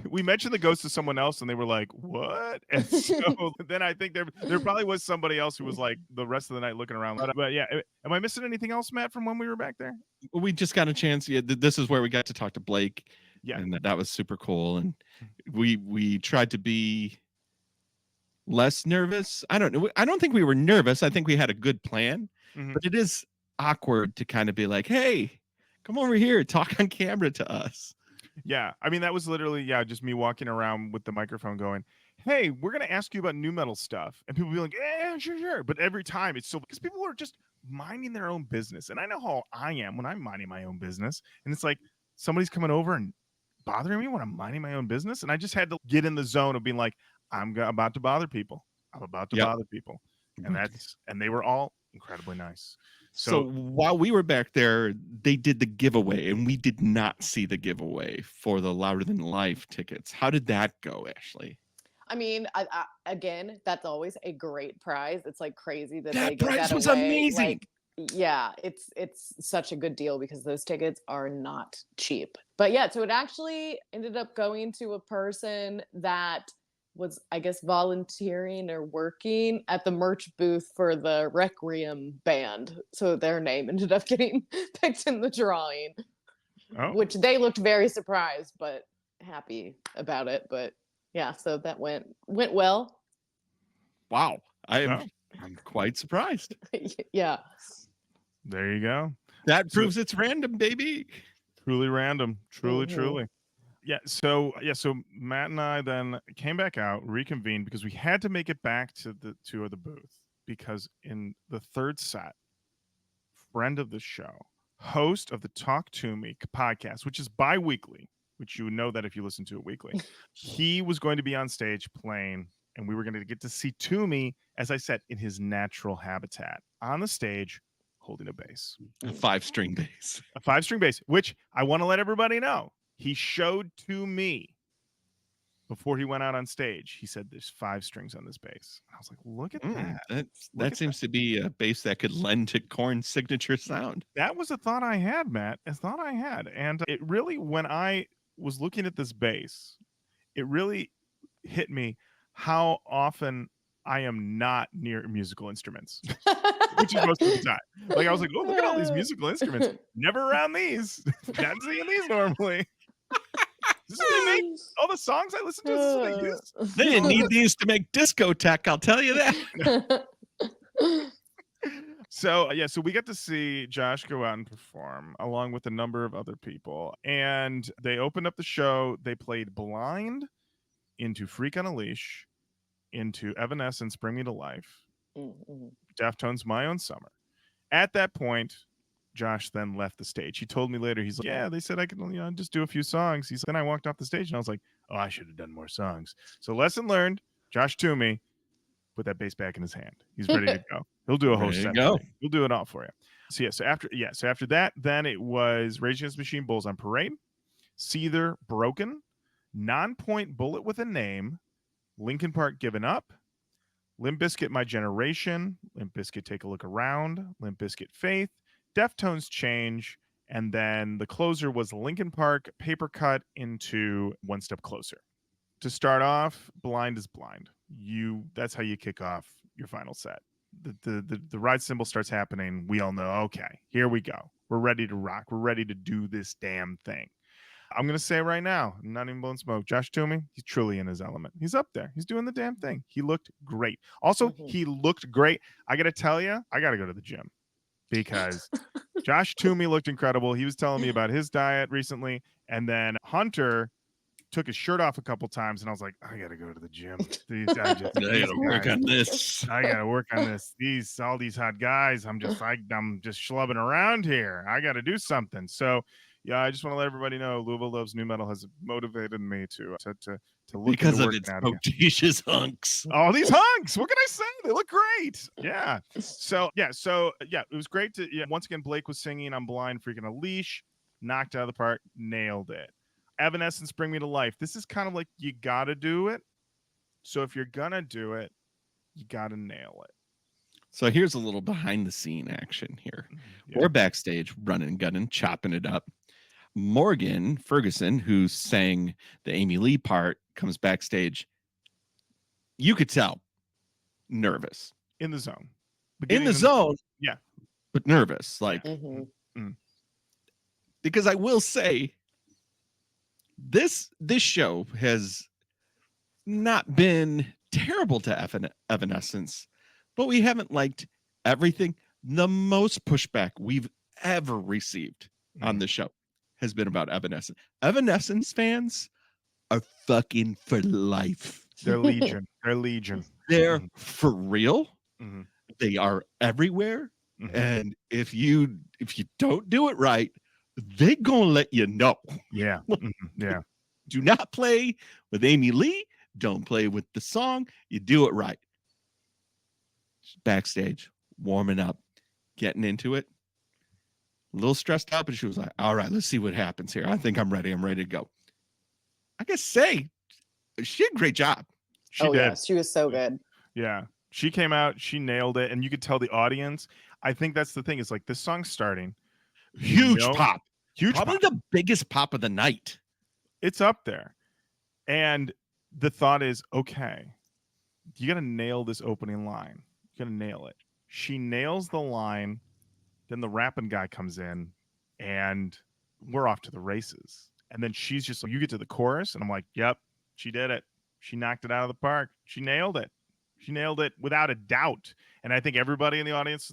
We mentioned the ghosts to someone else and they were like, what? And so then I think there probably was somebody else who was like the rest of the night looking around. But yeah, am I missing anything else, Matt, from when we were back there? We just got a chance. Yeah, this is where we got to talk to Blake. Yeah. And that was super cool. And we tried to be less nervous. I don't know. I don't think we were nervous. I think we had a good plan, but it is awkward to kind of be like, hey, come over here, talk on camera to us. Yeah, I mean, that was literally just me walking around with the microphone going, hey, we're gonna ask you about nu metal stuff, and people be like, yeah, sure, but every time it's so, because people are just minding their own business, and I know how I am when I'm minding my own business, and it's like somebody's coming over and bothering me when I'm minding my own business, and I just had to get in the zone of being like, I'm about to bother people, bother people, and they were all incredibly nice. So while we were back there, they did the giveaway, and we did not see the giveaway for the Louder Than Life tickets. How did that go, Ashley? I mean, again, that's always a great prize. It's like crazy that they give prize that was away. amazing. Like, yeah, it's such a good deal because those tickets are not cheap. But yeah, so it actually ended up going to a person that was, I guess, volunteering or working at the merch booth for the Requiem band. So their name ended up getting picked in the drawing, which they looked very surprised, but happy about it. But yeah, so that went well. Wow. I'm quite surprised. Yeah. There you go. That proves it's random, baby. Truly random. Truly. Yeah. So Matt and I then came back out, reconvened because we had to make it back to the booth because in the third set, friend of the show, host of the Talk Toomey podcast, which is bi-weekly, which you know that if you listen to it weekly, he was going to be on stage playing, and we were going to get to see Toomey, as I said, in his natural habitat on the stage, holding a bass. A 5-string bass. A 5-string bass, which I want to let everybody know. He showed to me before he went out on stage. He said, there's 5 strings on this bass. I was like, look at that. That seems to be a bass that could lend to Korn's signature sound. That was a thought I had, Matt. A thought I had. And it really, when I was looking at this bass, it really hit me how often I am not near musical instruments, which is most of the time. Like I was like, oh, look at all these musical instruments. Never around these. Not seeing these normally. This is what they make all the songs I listen to. This is what they use. They didn't need these to make discotheque, I'll tell you that. So we got to see Josh go out and perform along with a number of other people, and they opened up the show. They played Blind, into Freak on a Leash, into Evanescence, Bring Me to Life, Deftones, My Own Summer. At that point, Josh then left the stage. He told me later, he's like, yeah, they said I could just do a few songs. He said, then I walked off the stage and I was like, oh, I should have done more songs. So lesson learned, Josh Toomey put that bass back in his hand. He's ready to go. He'll do a whole set. He'll do it all for you. So after that, then it was Rage Against the Machine, Bulls on Parade, Seether, Broken, Nonpoint, Bullet with a Name, Linkin Park, Given Up, Limp Bizkit, My Generation, Limp Bizkit, Take a Look Around, Limp Bizkit, Faith, Deftones, Change, and then the closer was Linkin Park, Paper Cut into One Step Closer. To start off, Blind is Blind. That's how you kick off your final set. The ride cymbal starts happening. We all know, okay, here we go. We're ready to rock. We're ready to do this damn thing. I'm going to say right now, I'm not even blowing smoke. Josh Toomey, he's truly in his element. He's up there. He's doing the damn thing. He looked great. Also, he looked great. I got to tell you, I got to go to the gym because Josh Toomey looked incredible. He was telling me about his diet recently. And then Hunter took his shirt off a couple times. And I was like, I got to go to the gym. I got to work on this. I got to work on this. All these hot guys, I'm just schlubbing around here. I got to do something. So, yeah, I just want to let everybody know Louisville Loves Nu-Metal has motivated me to look because of its bodacious hunks. Oh, these hunks! What can I say? They look great. Yeah. So it was great to. Yeah, once again, Blake was singing "I'm Blind, Freaking a Leash," knocked out of the park, nailed it. Evanescence, Bring Me to Life. This is kind of like you got to do it. So if you're gonna do it, you got to nail it. So here's a little behind the scene action here. Yeah. We're backstage running, gunning, chopping it up. Morgan Ferguson, who sang the Amy Lee part, comes backstage. You could tell nervous. In the zone. In the zone. Yeah. But nervous. Like, because I will say this show has not been terrible to Evanescence, but we haven't liked everything. The most pushback we've ever received on the show has been about Evanescence. Evanescence fans are fucking for life. They're legion. They're legion. They're for real. They are everywhere. And if you don't do it right, they gonna let you know. Yeah. Yeah. Do not play with Amy Lee. Don't play with the song. You do it right. Backstage, warming up. getting into it. A little stressed out, but she was like, all right, let's see what happens here. I think I'm ready. I'm ready to go. I guess she did a great job. She did. Yeah, she was so good. Yeah. She came out, she nailed it, and you could tell the audience. I think that's the thing. It's like this song's starting. Huge pop. Probably the biggest pop of the night. It's up there. And the thought is, okay, you got to nail this opening line. You got to nail it. She nails the line. Then the rapping guy comes in, and we're off to the races. And then she's just like, you get to the chorus, and I'm like, yep, she did it. She knocked it out of the park. She nailed it. She nailed it without a doubt. And I think everybody in the audience,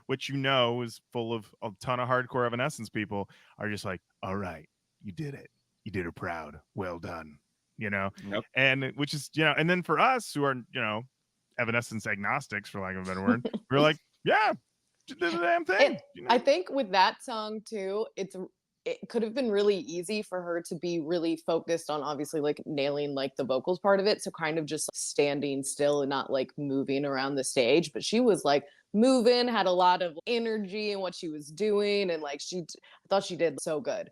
which is full of a ton of hardcore Evanescence people, are just like, all right, you did it. You did her proud. Well done. Yep. And which is, and then for us who are, Evanescence agnostics, for lack of a better word, we're like, yeah, did the damn thing. I think with that song too, it could have been really easy for her to be really focused on obviously like nailing like the vocals part of it. So kind of just standing still and not like moving around the stage. But she was like moving, had a lot of energy in what she was doing. And like I thought she did so good.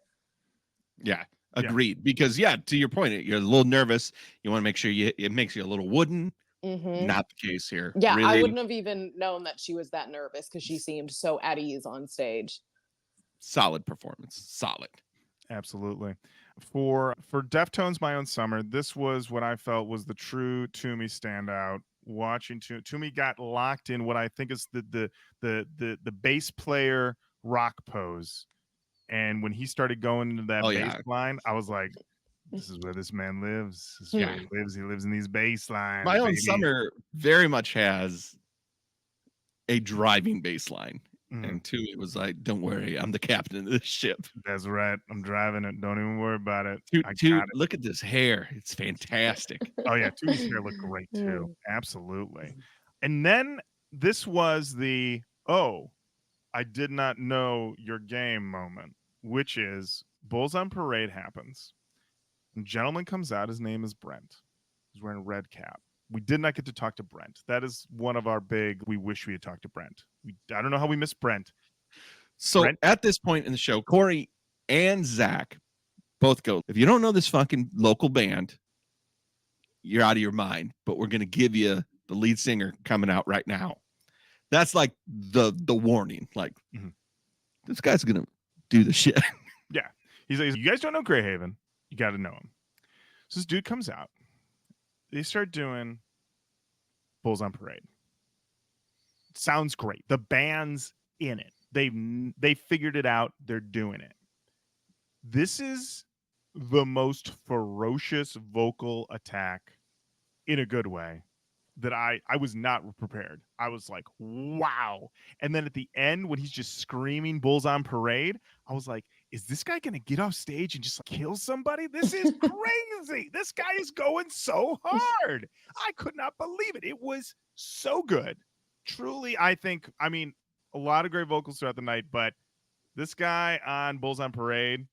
Yeah, agreed. Because to your point, you're a little nervous. You want to make sure it makes you a little wooden. Mm-hmm. Not the case here. Yeah, really. I wouldn't have even known that she was that nervous because she seemed so at ease on stage. Solid performance. Solid. Absolutely. For Deftones, My Own Summer, this was what I felt was the true Toomey standout. Watching Toomey got locked in what I think is the bass player rock pose. And when he started going into that bass line, I was like, this is where this man lives. This is where he lives. He lives in these bass lines. My Own Summer very much has a driving bass line. And Toomey was like, don't worry, I'm the captain of this ship. That's right. I'm driving it. Don't even worry about it. Look at this hair. It's fantastic. Oh, yeah. Toomey's hair looked great, too. Absolutely. And then this was the, I did not know your game moment, which is Bulls on Parade happens. A gentleman comes out. His name is Brent. He's wearing a red cap. We did not get to talk to Brent. That is one of our we wish we had talked to Brent. I don't know how we missed Brent. So at this point in the show, Corey and Zach both go, if you don't know this fucking local band, you're out of your mind, but we're going to give you the lead singer coming out right now. That's like the warning. Like, this guy's going to do the shit. Yeah. He's like, you guys don't know Greyhaven. You got to know him. So this dude comes out. They start doing Bulls on Parade. Sounds great. The band's in it. They figured it out. They're doing it. This is the most ferocious vocal attack in a good way that I was not prepared. I was like, wow. And then at the end, when he's just screaming Bulls on Parade, I was like, is this guy going to get off stage and just kill somebody? This is crazy. This guy is going so hard. I could not believe it. It was so good. Truly, I mean, a lot of great vocals throughout the night, but this guy on Bulls on Parade,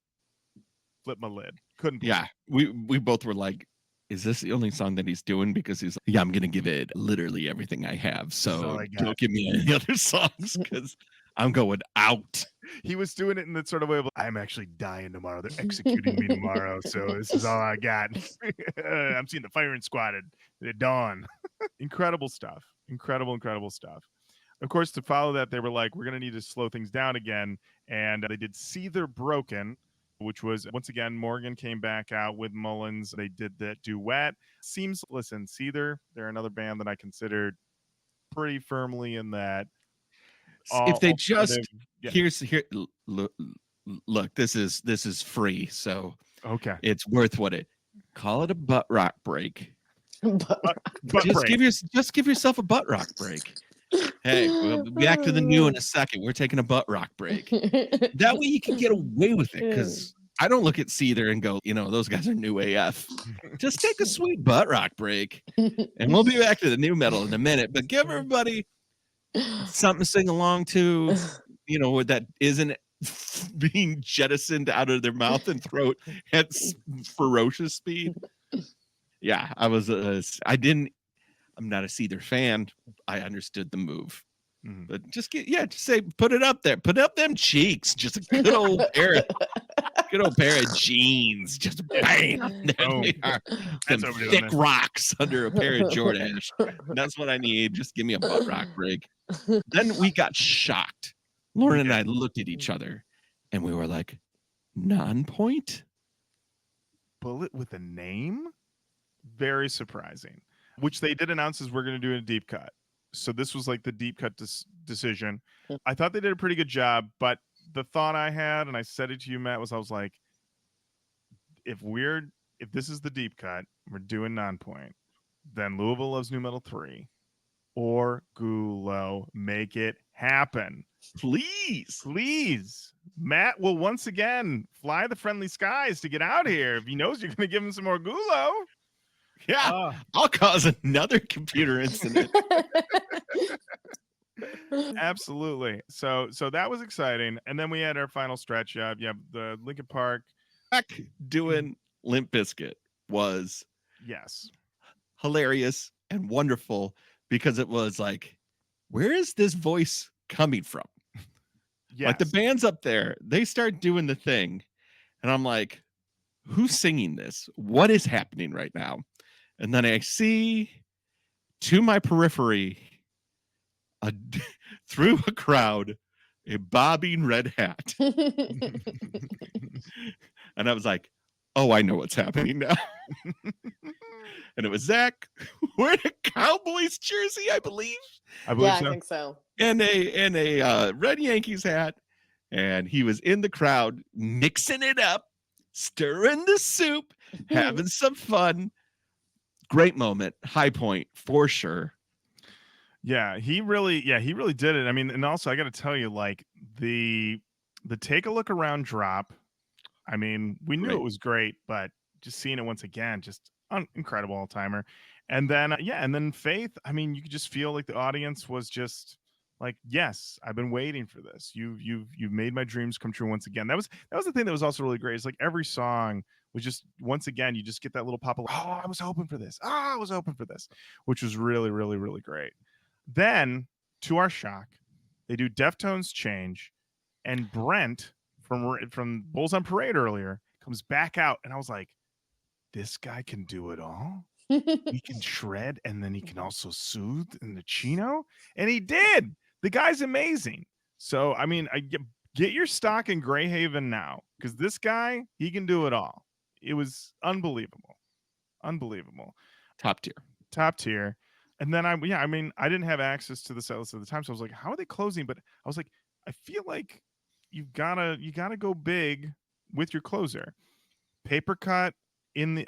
flip my lid. Couldn't believe it. We both were like, is this the only song that he's doing? Because he's like, I'm going to give it literally everything I have. So don't give me any other songs because I'm going out. He was doing it in the sort of way of, I'm actually dying tomorrow. They're executing me tomorrow. So this is all I got. I'm seeing the firing squad at dawn. Incredible stuff. Incredible stuff. Of course, to follow that, they were like, we're going to need to slow things down again. And they did See They're Broken, which was, once again, Morgan came back out with Mullins. They did that duet. Listen, Seether, they're another band that I considered pretty firmly in that. If they just, look, this is free. So okay, it's worth what it, call it a butt rock break. Just give yourself a butt rock break. Hey, we'll be back to the new in a second. We're taking a butt rock break. That way you can get away with it, because I don't look at Seether and go, those guys are new AF. Just take a sweet butt rock break, and we'll be back to the new metal in a minute. But give everybody something to sing along to, that isn't being jettisoned out of their mouth and throat at ferocious speed. Yeah, I'm not a Seether fan. I understood the move. But just say, put it up there. Put up them cheeks. Just a good old pair of jeans. Just bam. There they are. Some thick rocks under a pair of Jordache. That's what I need. Just give me a butt rock break. Then we got shocked. Lauren and I looked at each other and we were like, Nonpoint? Bullet with a name? Very surprising. Which they did announce is we're going to do a deep cut. So this was like the deep cut decision. I thought they did a pretty good job, but the thought I had, and I said it to you, Matt, was I was like, if this is the deep cut, we're doing Nonpoint, then Louisville Loves Nu-Metal 3 or Gulo, make it happen. Please. Matt will once again fly the friendly skies to get out here if he knows you're going to give him some more Gulo. Yeah, I'll cause another computer incident. Absolutely. So that was exciting. And then we had our final stretch. The Linkin Park doing Limp Bizkit was hilarious and wonderful because it was like, where is this voice coming from? Like the band's up there, they start doing the thing, and I'm like, who's singing this? What is happening right now? And then I see to my periphery, through a crowd, a bobbing red hat. And I was like, oh, I know what's happening now. And it was Zach wearing a Cowboys jersey, I believe. I think so. And a red Yankees hat. And he was in the crowd mixing it up, stirring the soup, having some fun. Great moment, high point for sure. Yeah, he really did it. I mean, and also I got to tell you, like the take a look around drop. I mean, we knew it was great, but just seeing it once again, just incredible all timer. And then Faith. I mean, you could just feel like the audience was just like, yes, I've been waiting for this. You've made my dreams come true once again. That was the thing that was also really great. It's like every song was just, once again, you just get that little pop of, oh, I was hoping for this. Oh, I was hoping for this, which was really, really, really great. Then, to our shock, they do Deftones Change, and Brent from Bulls on Parade earlier comes back out, and I was like, this guy can do it all. He can shred, and then he can also soothe in the chino, and he did. The guy's amazing. So, I mean, get your stock in Greyhaven now, because this guy, he can do it all. It was unbelievable. Top tier. And then I didn't have access to the set list at the time, so I was like, how are they closing? But I was like, I feel like you gotta go big with your closer. Paper cut and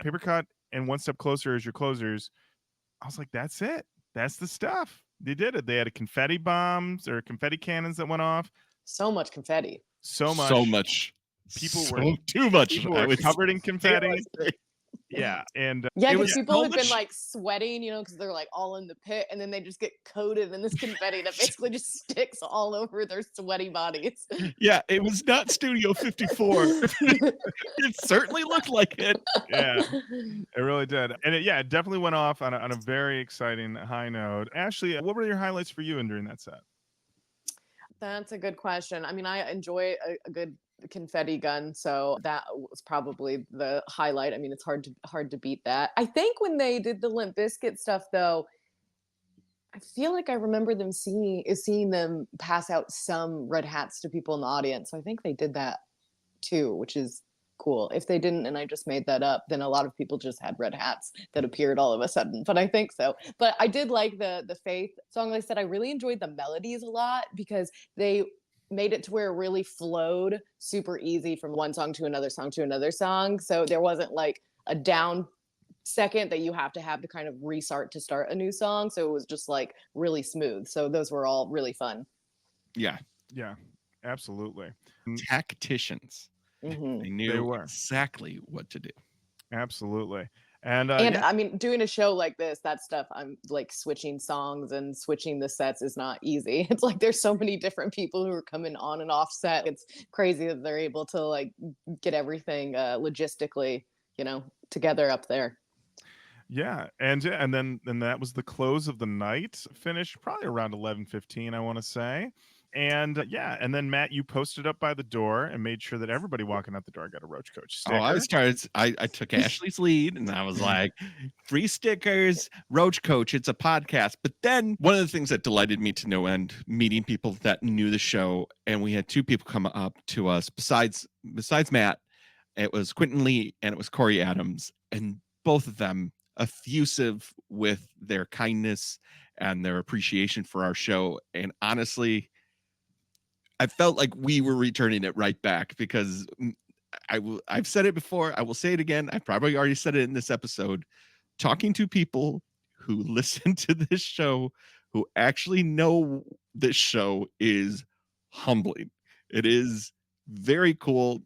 One Step Closer as your closers. I was like, that's it. That's the stuff. They did it. They had confetti bombs or confetti cannons that went off. So much confetti. So much. People were too much. People were covered in confetti. Yeah, and because people had been like sweating, because they're like all in the pit, and then they just get coated in this confetti that basically just sticks all over their sweaty bodies. Yeah, it was not Studio 54. It certainly looked like it. Yeah, it really did, and it definitely went off on a very exciting high note. Ashley, what were your highlights for you in during that set? That's a good question. I mean, I enjoy a good confetti gun, so that was probably the highlight. I mean, it's hard to beat that. I think when they did the Limp Bizkit stuff, though, I feel like I remember them seeing them pass out some red hats to people in the audience. So I think they did that too, which is cool. If they didn't, and I just made that up, then a lot of people just had red hats that appeared all of a sudden. But I think so. But I did like the Faith song. Like I said, I really enjoyed the melodies a lot because they made it to where it really flowed super easy from one song to another song to another song. So there wasn't like a down second that you have to kind of restart to start a new song. So it was just like really smooth. So those were all really fun. Yeah, absolutely. Tacticians. Mm-hmm. They knew exactly what to do. Absolutely. And I mean, doing a show like this, that stuff, I'm like switching songs and switching the sets is not easy. It's like there's so many different people who are coming on and off set. It's crazy that they're able to like get everything logistically, together up there. Yeah, and then that was the close of the night. Finished probably around 11:15, I want to say. And yeah, and then Matt, you posted up by the door and made sure that everybody walking out the door got a Roach Coach sticker. I took Ashley's lead and I was like, free stickers, Roach Coach, it's a podcast. But then one of the things that delighted me to no end, meeting people that knew the show, and we had two people come up to us besides Matt. It was Quentin Lee and it was Corey Adams, and both of them effusive with their kindness and their appreciation for our show. And honestly, I felt like we were returning it right back, because I've said it before. I will say it again. I probably already said it in this episode. Talking to people who listen to this show, who actually know this show, is humbling. It is very cool.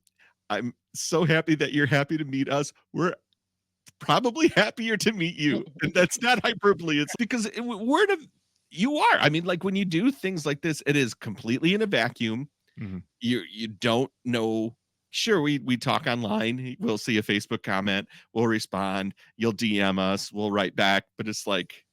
I'm so happy that you're happy to meet us. We're probably happier to meet you. And that's not hyperbole. It's because you are. I mean, like when you do things like this, it is completely in a vacuum. Mm-hmm. You don't know. Sure, we talk online. We'll see a Facebook comment. We'll respond. You'll DM us. We'll write back. But it's like,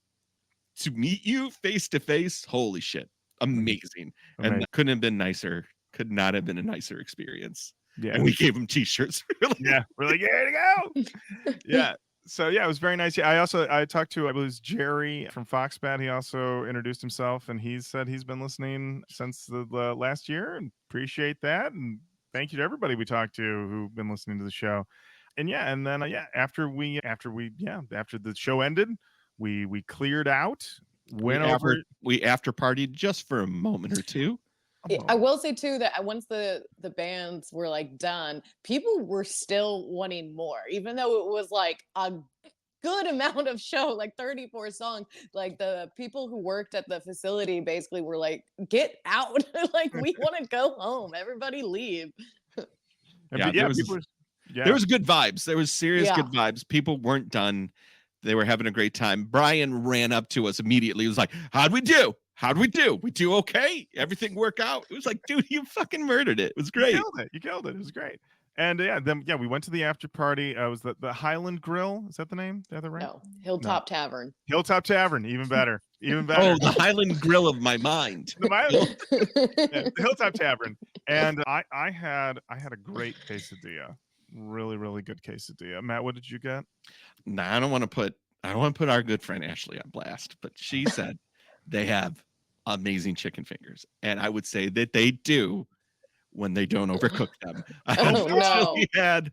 to meet you face to face, holy shit. Amazing. And that couldn't have been nicer. Could not have been a nicer experience. Yeah. And we gave them t-shirts. Yeah. We're like, here to go. Yeah. So yeah, it was very nice. Yeah, I talked to, I believe it was Jerry from Foxbat. He also introduced himself, and he said he's been listening since the last year, and appreciate that. And thank you to everybody we talked to who've been listening to the show. And yeah, and then after the show ended, we cleared out, went over. We after partied just for a moment or two. I will say too that once the bands were like done, people were still wanting more, even though it was like a good amount of show, like 34 songs. Like the people who worked at the facility basically were like, "Get out! Like we want to go home. Everybody leave." Yeah, there was good vibes. There was serious good vibes. People weren't done. They were having a great time. Brian ran up to us immediately. He was like, "How'd we do? How'd we do? We do okay? Everything work out?" It was like, dude, you fucking murdered it. It was great. You killed it. It was great. And we went to the after party. It was the Highland Grill. Is that the name? The other right? No, Hilltop Tavern. Hilltop Tavern. Even better. Even better. Oh, the Highland Grill of my mind. The Hilltop Tavern. And I had a great quesadilla. Really, really good quesadilla. Matt, what did you get? Nah, I don't want to put our good friend Ashley on blast, but she said they have amazing chicken fingers, and I would say that they do when they don't overcook them. I actually had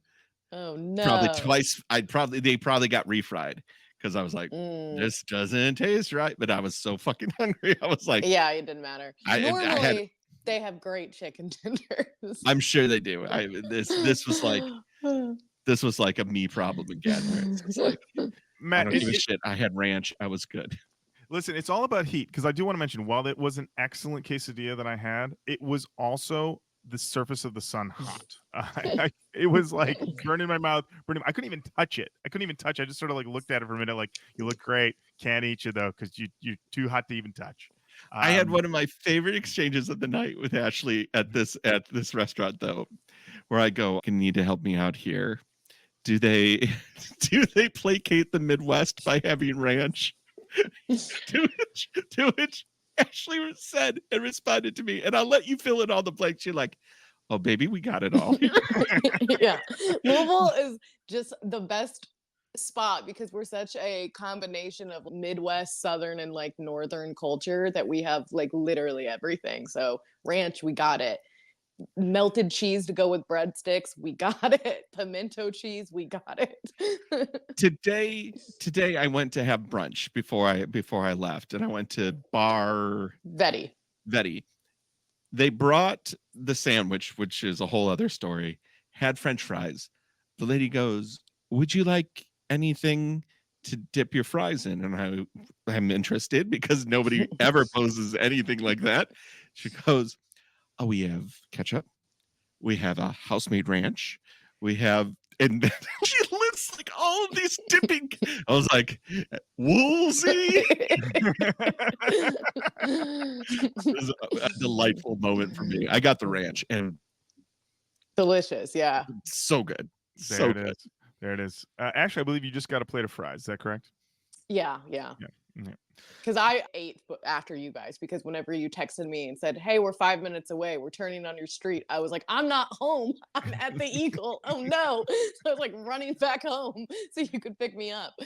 probably twice. They probably got refried, because I was like, this doesn't taste right. But I was so fucking hungry. I was like, yeah, it didn't matter. Normally, they have great chicken tenders. I'm sure they do. This was like a me problem again. It's like, Matt, I don't give a shit. I had ranch. I was good. Listen, it's all about heat, because I do want to mention, while it was an excellent quesadilla that I had, it was also the surface of the sun hot. It was like burning my mouth. I couldn't even touch it. I just sort of like looked at it for a minute, like, you look great. Can't eat you though, because you're too hot to even touch. I had one of my favorite exchanges of the night with Ashley at this restaurant, though, where I go, "You need to help me out here. Do they placate the Midwest by having ranch?" to which Ashley said and responded to me, and I'll let you fill in all the blanks. You're like, "Oh, baby, we got it all here." Yeah, Louisville is just the best spot, because we're such a combination of Midwest, Southern, and like Northern culture that we have like literally everything. So ranch, we got it. Melted cheese to go with breadsticks, we got it. Pimento cheese, we got it. Today I went to have brunch before I left, and I went to Bar Vetti. They brought the sandwich, which is a whole other story. Had French fries. The lady goes, "Would you like anything to dip your fries in?" And I'm interested, because nobody ever poses anything like that. She goes, "Oh, we have ketchup. We have a house-made ranch. We have," and she lists like all of these dipping. I was like, "Woolsey." It was a delightful moment for me. I got the ranch, and delicious. Yeah, so good. There it is. There it is. Ashley, I believe you just got a plate of fries. Is that correct? Yeah. Because I ate after you guys, because whenever you texted me and said, hey, we're 5 minutes away, we're turning on your street, I was like, I'm not home. I'm at the Eagle. Oh, no. So I was like running back home so you could pick me up.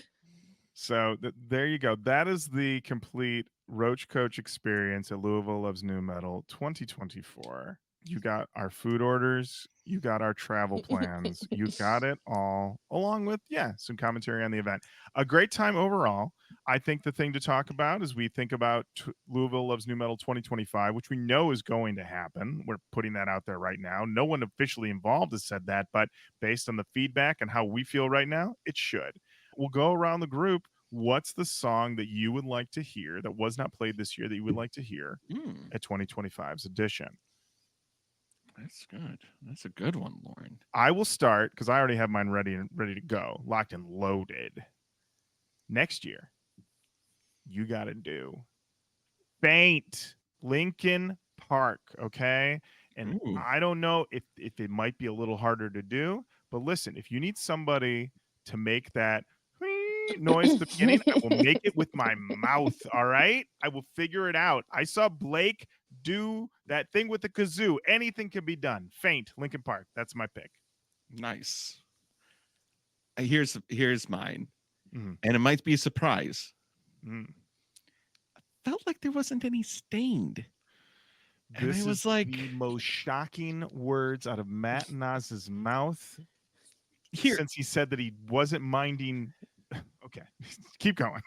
So there you go. That is the complete Roach Coach experience at Louisville Loves Nu-Metal 2024. You got our food orders, you got our travel plans, you got it all, along with, some commentary on the event. A great time overall. I think the thing to talk about is we think about Louisville Loves Nu-Metal 2025, which we know is going to happen. We're putting that out there right now. No one officially involved has said that, but based on the feedback and how we feel right now, it should. We'll go around the group. What's the song that you would like to hear that was not played this year that you would like to hear at 2025's edition? That's good. That's a good one, Lauren. I will start because I already have mine ready to go, locked and loaded. Next year, you got to do Faint, Linkin Park, okay? And I don't know if it might be a little harder to do, but listen, if you need somebody to make that noise at the beginning, I will make it with my mouth, all right? I will figure it out. I saw Blake do that thing with the kazoo. Anything can be done. Faint, Linkin Park. That's my pick. Nice. Here's mine. And it might be a surprise. I felt like there wasn't any Stained. And this I was is like, the most shocking words out of Matt Naz's mouth since he said that he wasn't minding. Okay, keep going.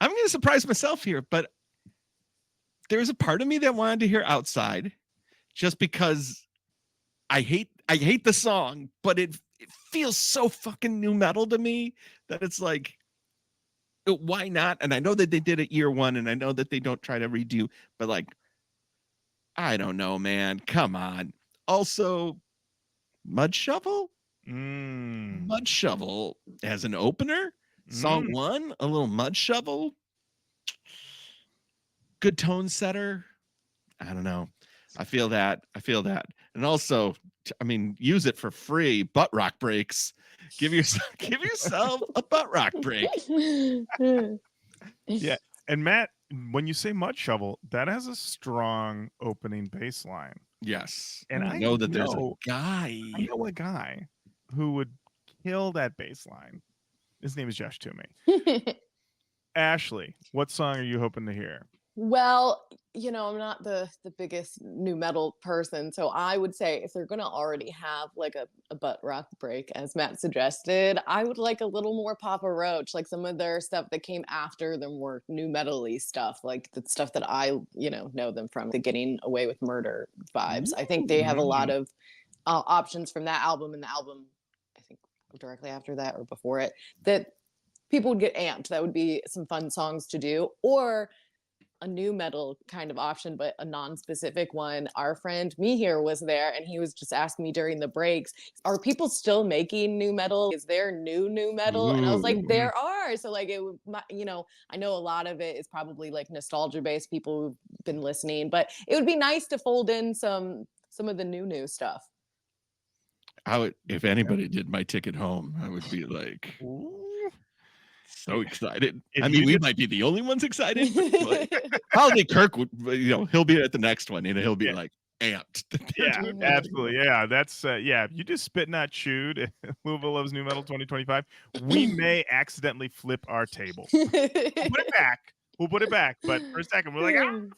I'm going to surprise myself here, but there's a part of me that wanted to hear Outside just because I hate the song, but it feels so fucking nu metal to me that it's like, why not? And I know that they did it year one, and I know that they don't try to redo, but like, I don't know, man. Come on. Also, Mud Shovel? Mud Shovel as an opener? Song one, a little Mud Shovel. Good tone setter. I don't know. I feel that. And also, I mean, use it for free. Butt rock breaks. Give yourself a butt rock break. Yeah. And Matt, when you say Mud Shovel, that has a strong opening bass line. Yes. And I know that there's a guy. I know a guy who would kill that bass line. His name is Josh Toomey. Ashley, what song are you hoping to hear? Well, I'm not the biggest nu metal person, so I would say if they're going to already have like a butt rock break, as Matt suggested, I would like a little more Papa Roach, like some of their stuff that came after the more nu metal-y stuff, like the stuff that I, know them from, the Getting Away with Murder vibes. I think they have a lot of options from that album, and the album, I think directly after that or before it, that people would get amped. That would be some fun songs to do. Or a nu metal kind of option, but a non-specific one. Our friend Me Here was there, and he was just asking me during the breaks, are people still making nu metal? Is there nu metal? And I was like, there are. So like, I know a lot of it is probably like nostalgia based, people who've been listening, but it would be nice to fold in some of the new stuff. I would, if anybody did my ticket home, I would be like, so excited. We might be the only ones excited. Probably Kirk would, he'll be at the next one, and he'll be like amped. Yeah, absolutely. Yeah, that's if you just spit not chewed at Louisville Loves Nu-Metal 2025, we may accidentally flip our table. We'll put it back. But for a second, we're like,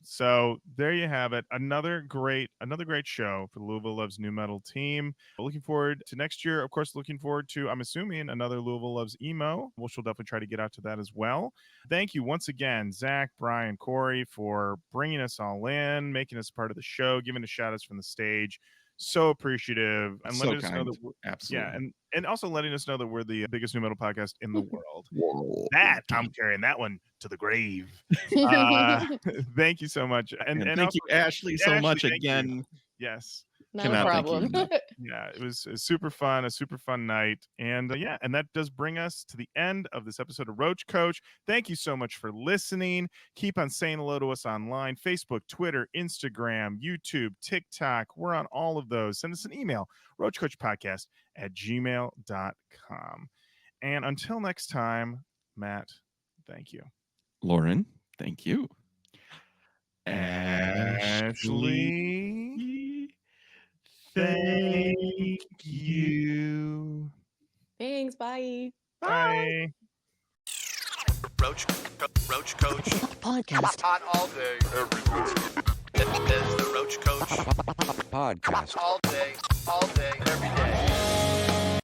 So there you have it. Another great show for the Louisville Loves Nu-Metal team. Looking forward to next year. Of course, looking forward to, I'm assuming, another Louisville Loves emo, which we'll definitely try to get out to that as well. Thank you once again, Zach, Brian, Corey, for bringing us all in, making us part of the show, giving us shout outs from the stage. So appreciative, and letting us know that absolutely, and also letting us know that we're the biggest nu metal podcast in the world. That I'm carrying that one to the grave. Thank you so much, and thank you, Ashley, so much again. Yes. No problem. Yeah, it was a super fun night. And and that does bring us to the end of this episode of Roach Coach. Thank you so much for listening. Keep on saying hello to us online: Facebook, Twitter, Instagram, YouTube, TikTok. We're on all of those. Send us an email, roachcoachpodcast@gmail.com. And until next time, Matt, thank you. Lauren, thank you. Ashley, thank you. Thanks. Bye. Bye. Roach Coach Podcast. on all day, every day. It's the Roach Coach Podcast. all day, every day.